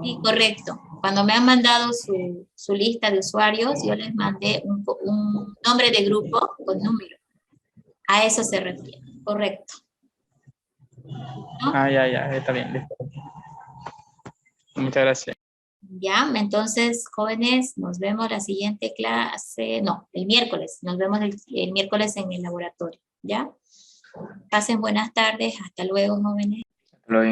sí, correcto. Cuando me han mandado su lista de usuarios, yo les mandé un nombre de grupo con número. A eso se refiere, correcto. ¿No? Ah, ya, está bien, listo. Muchas gracias. Ya, entonces, jóvenes, nos vemos la siguiente clase, no, el miércoles. Nos vemos el miércoles en el laboratorio, ¿ya? Pasen buenas tardes, hasta luego, jóvenes. Lo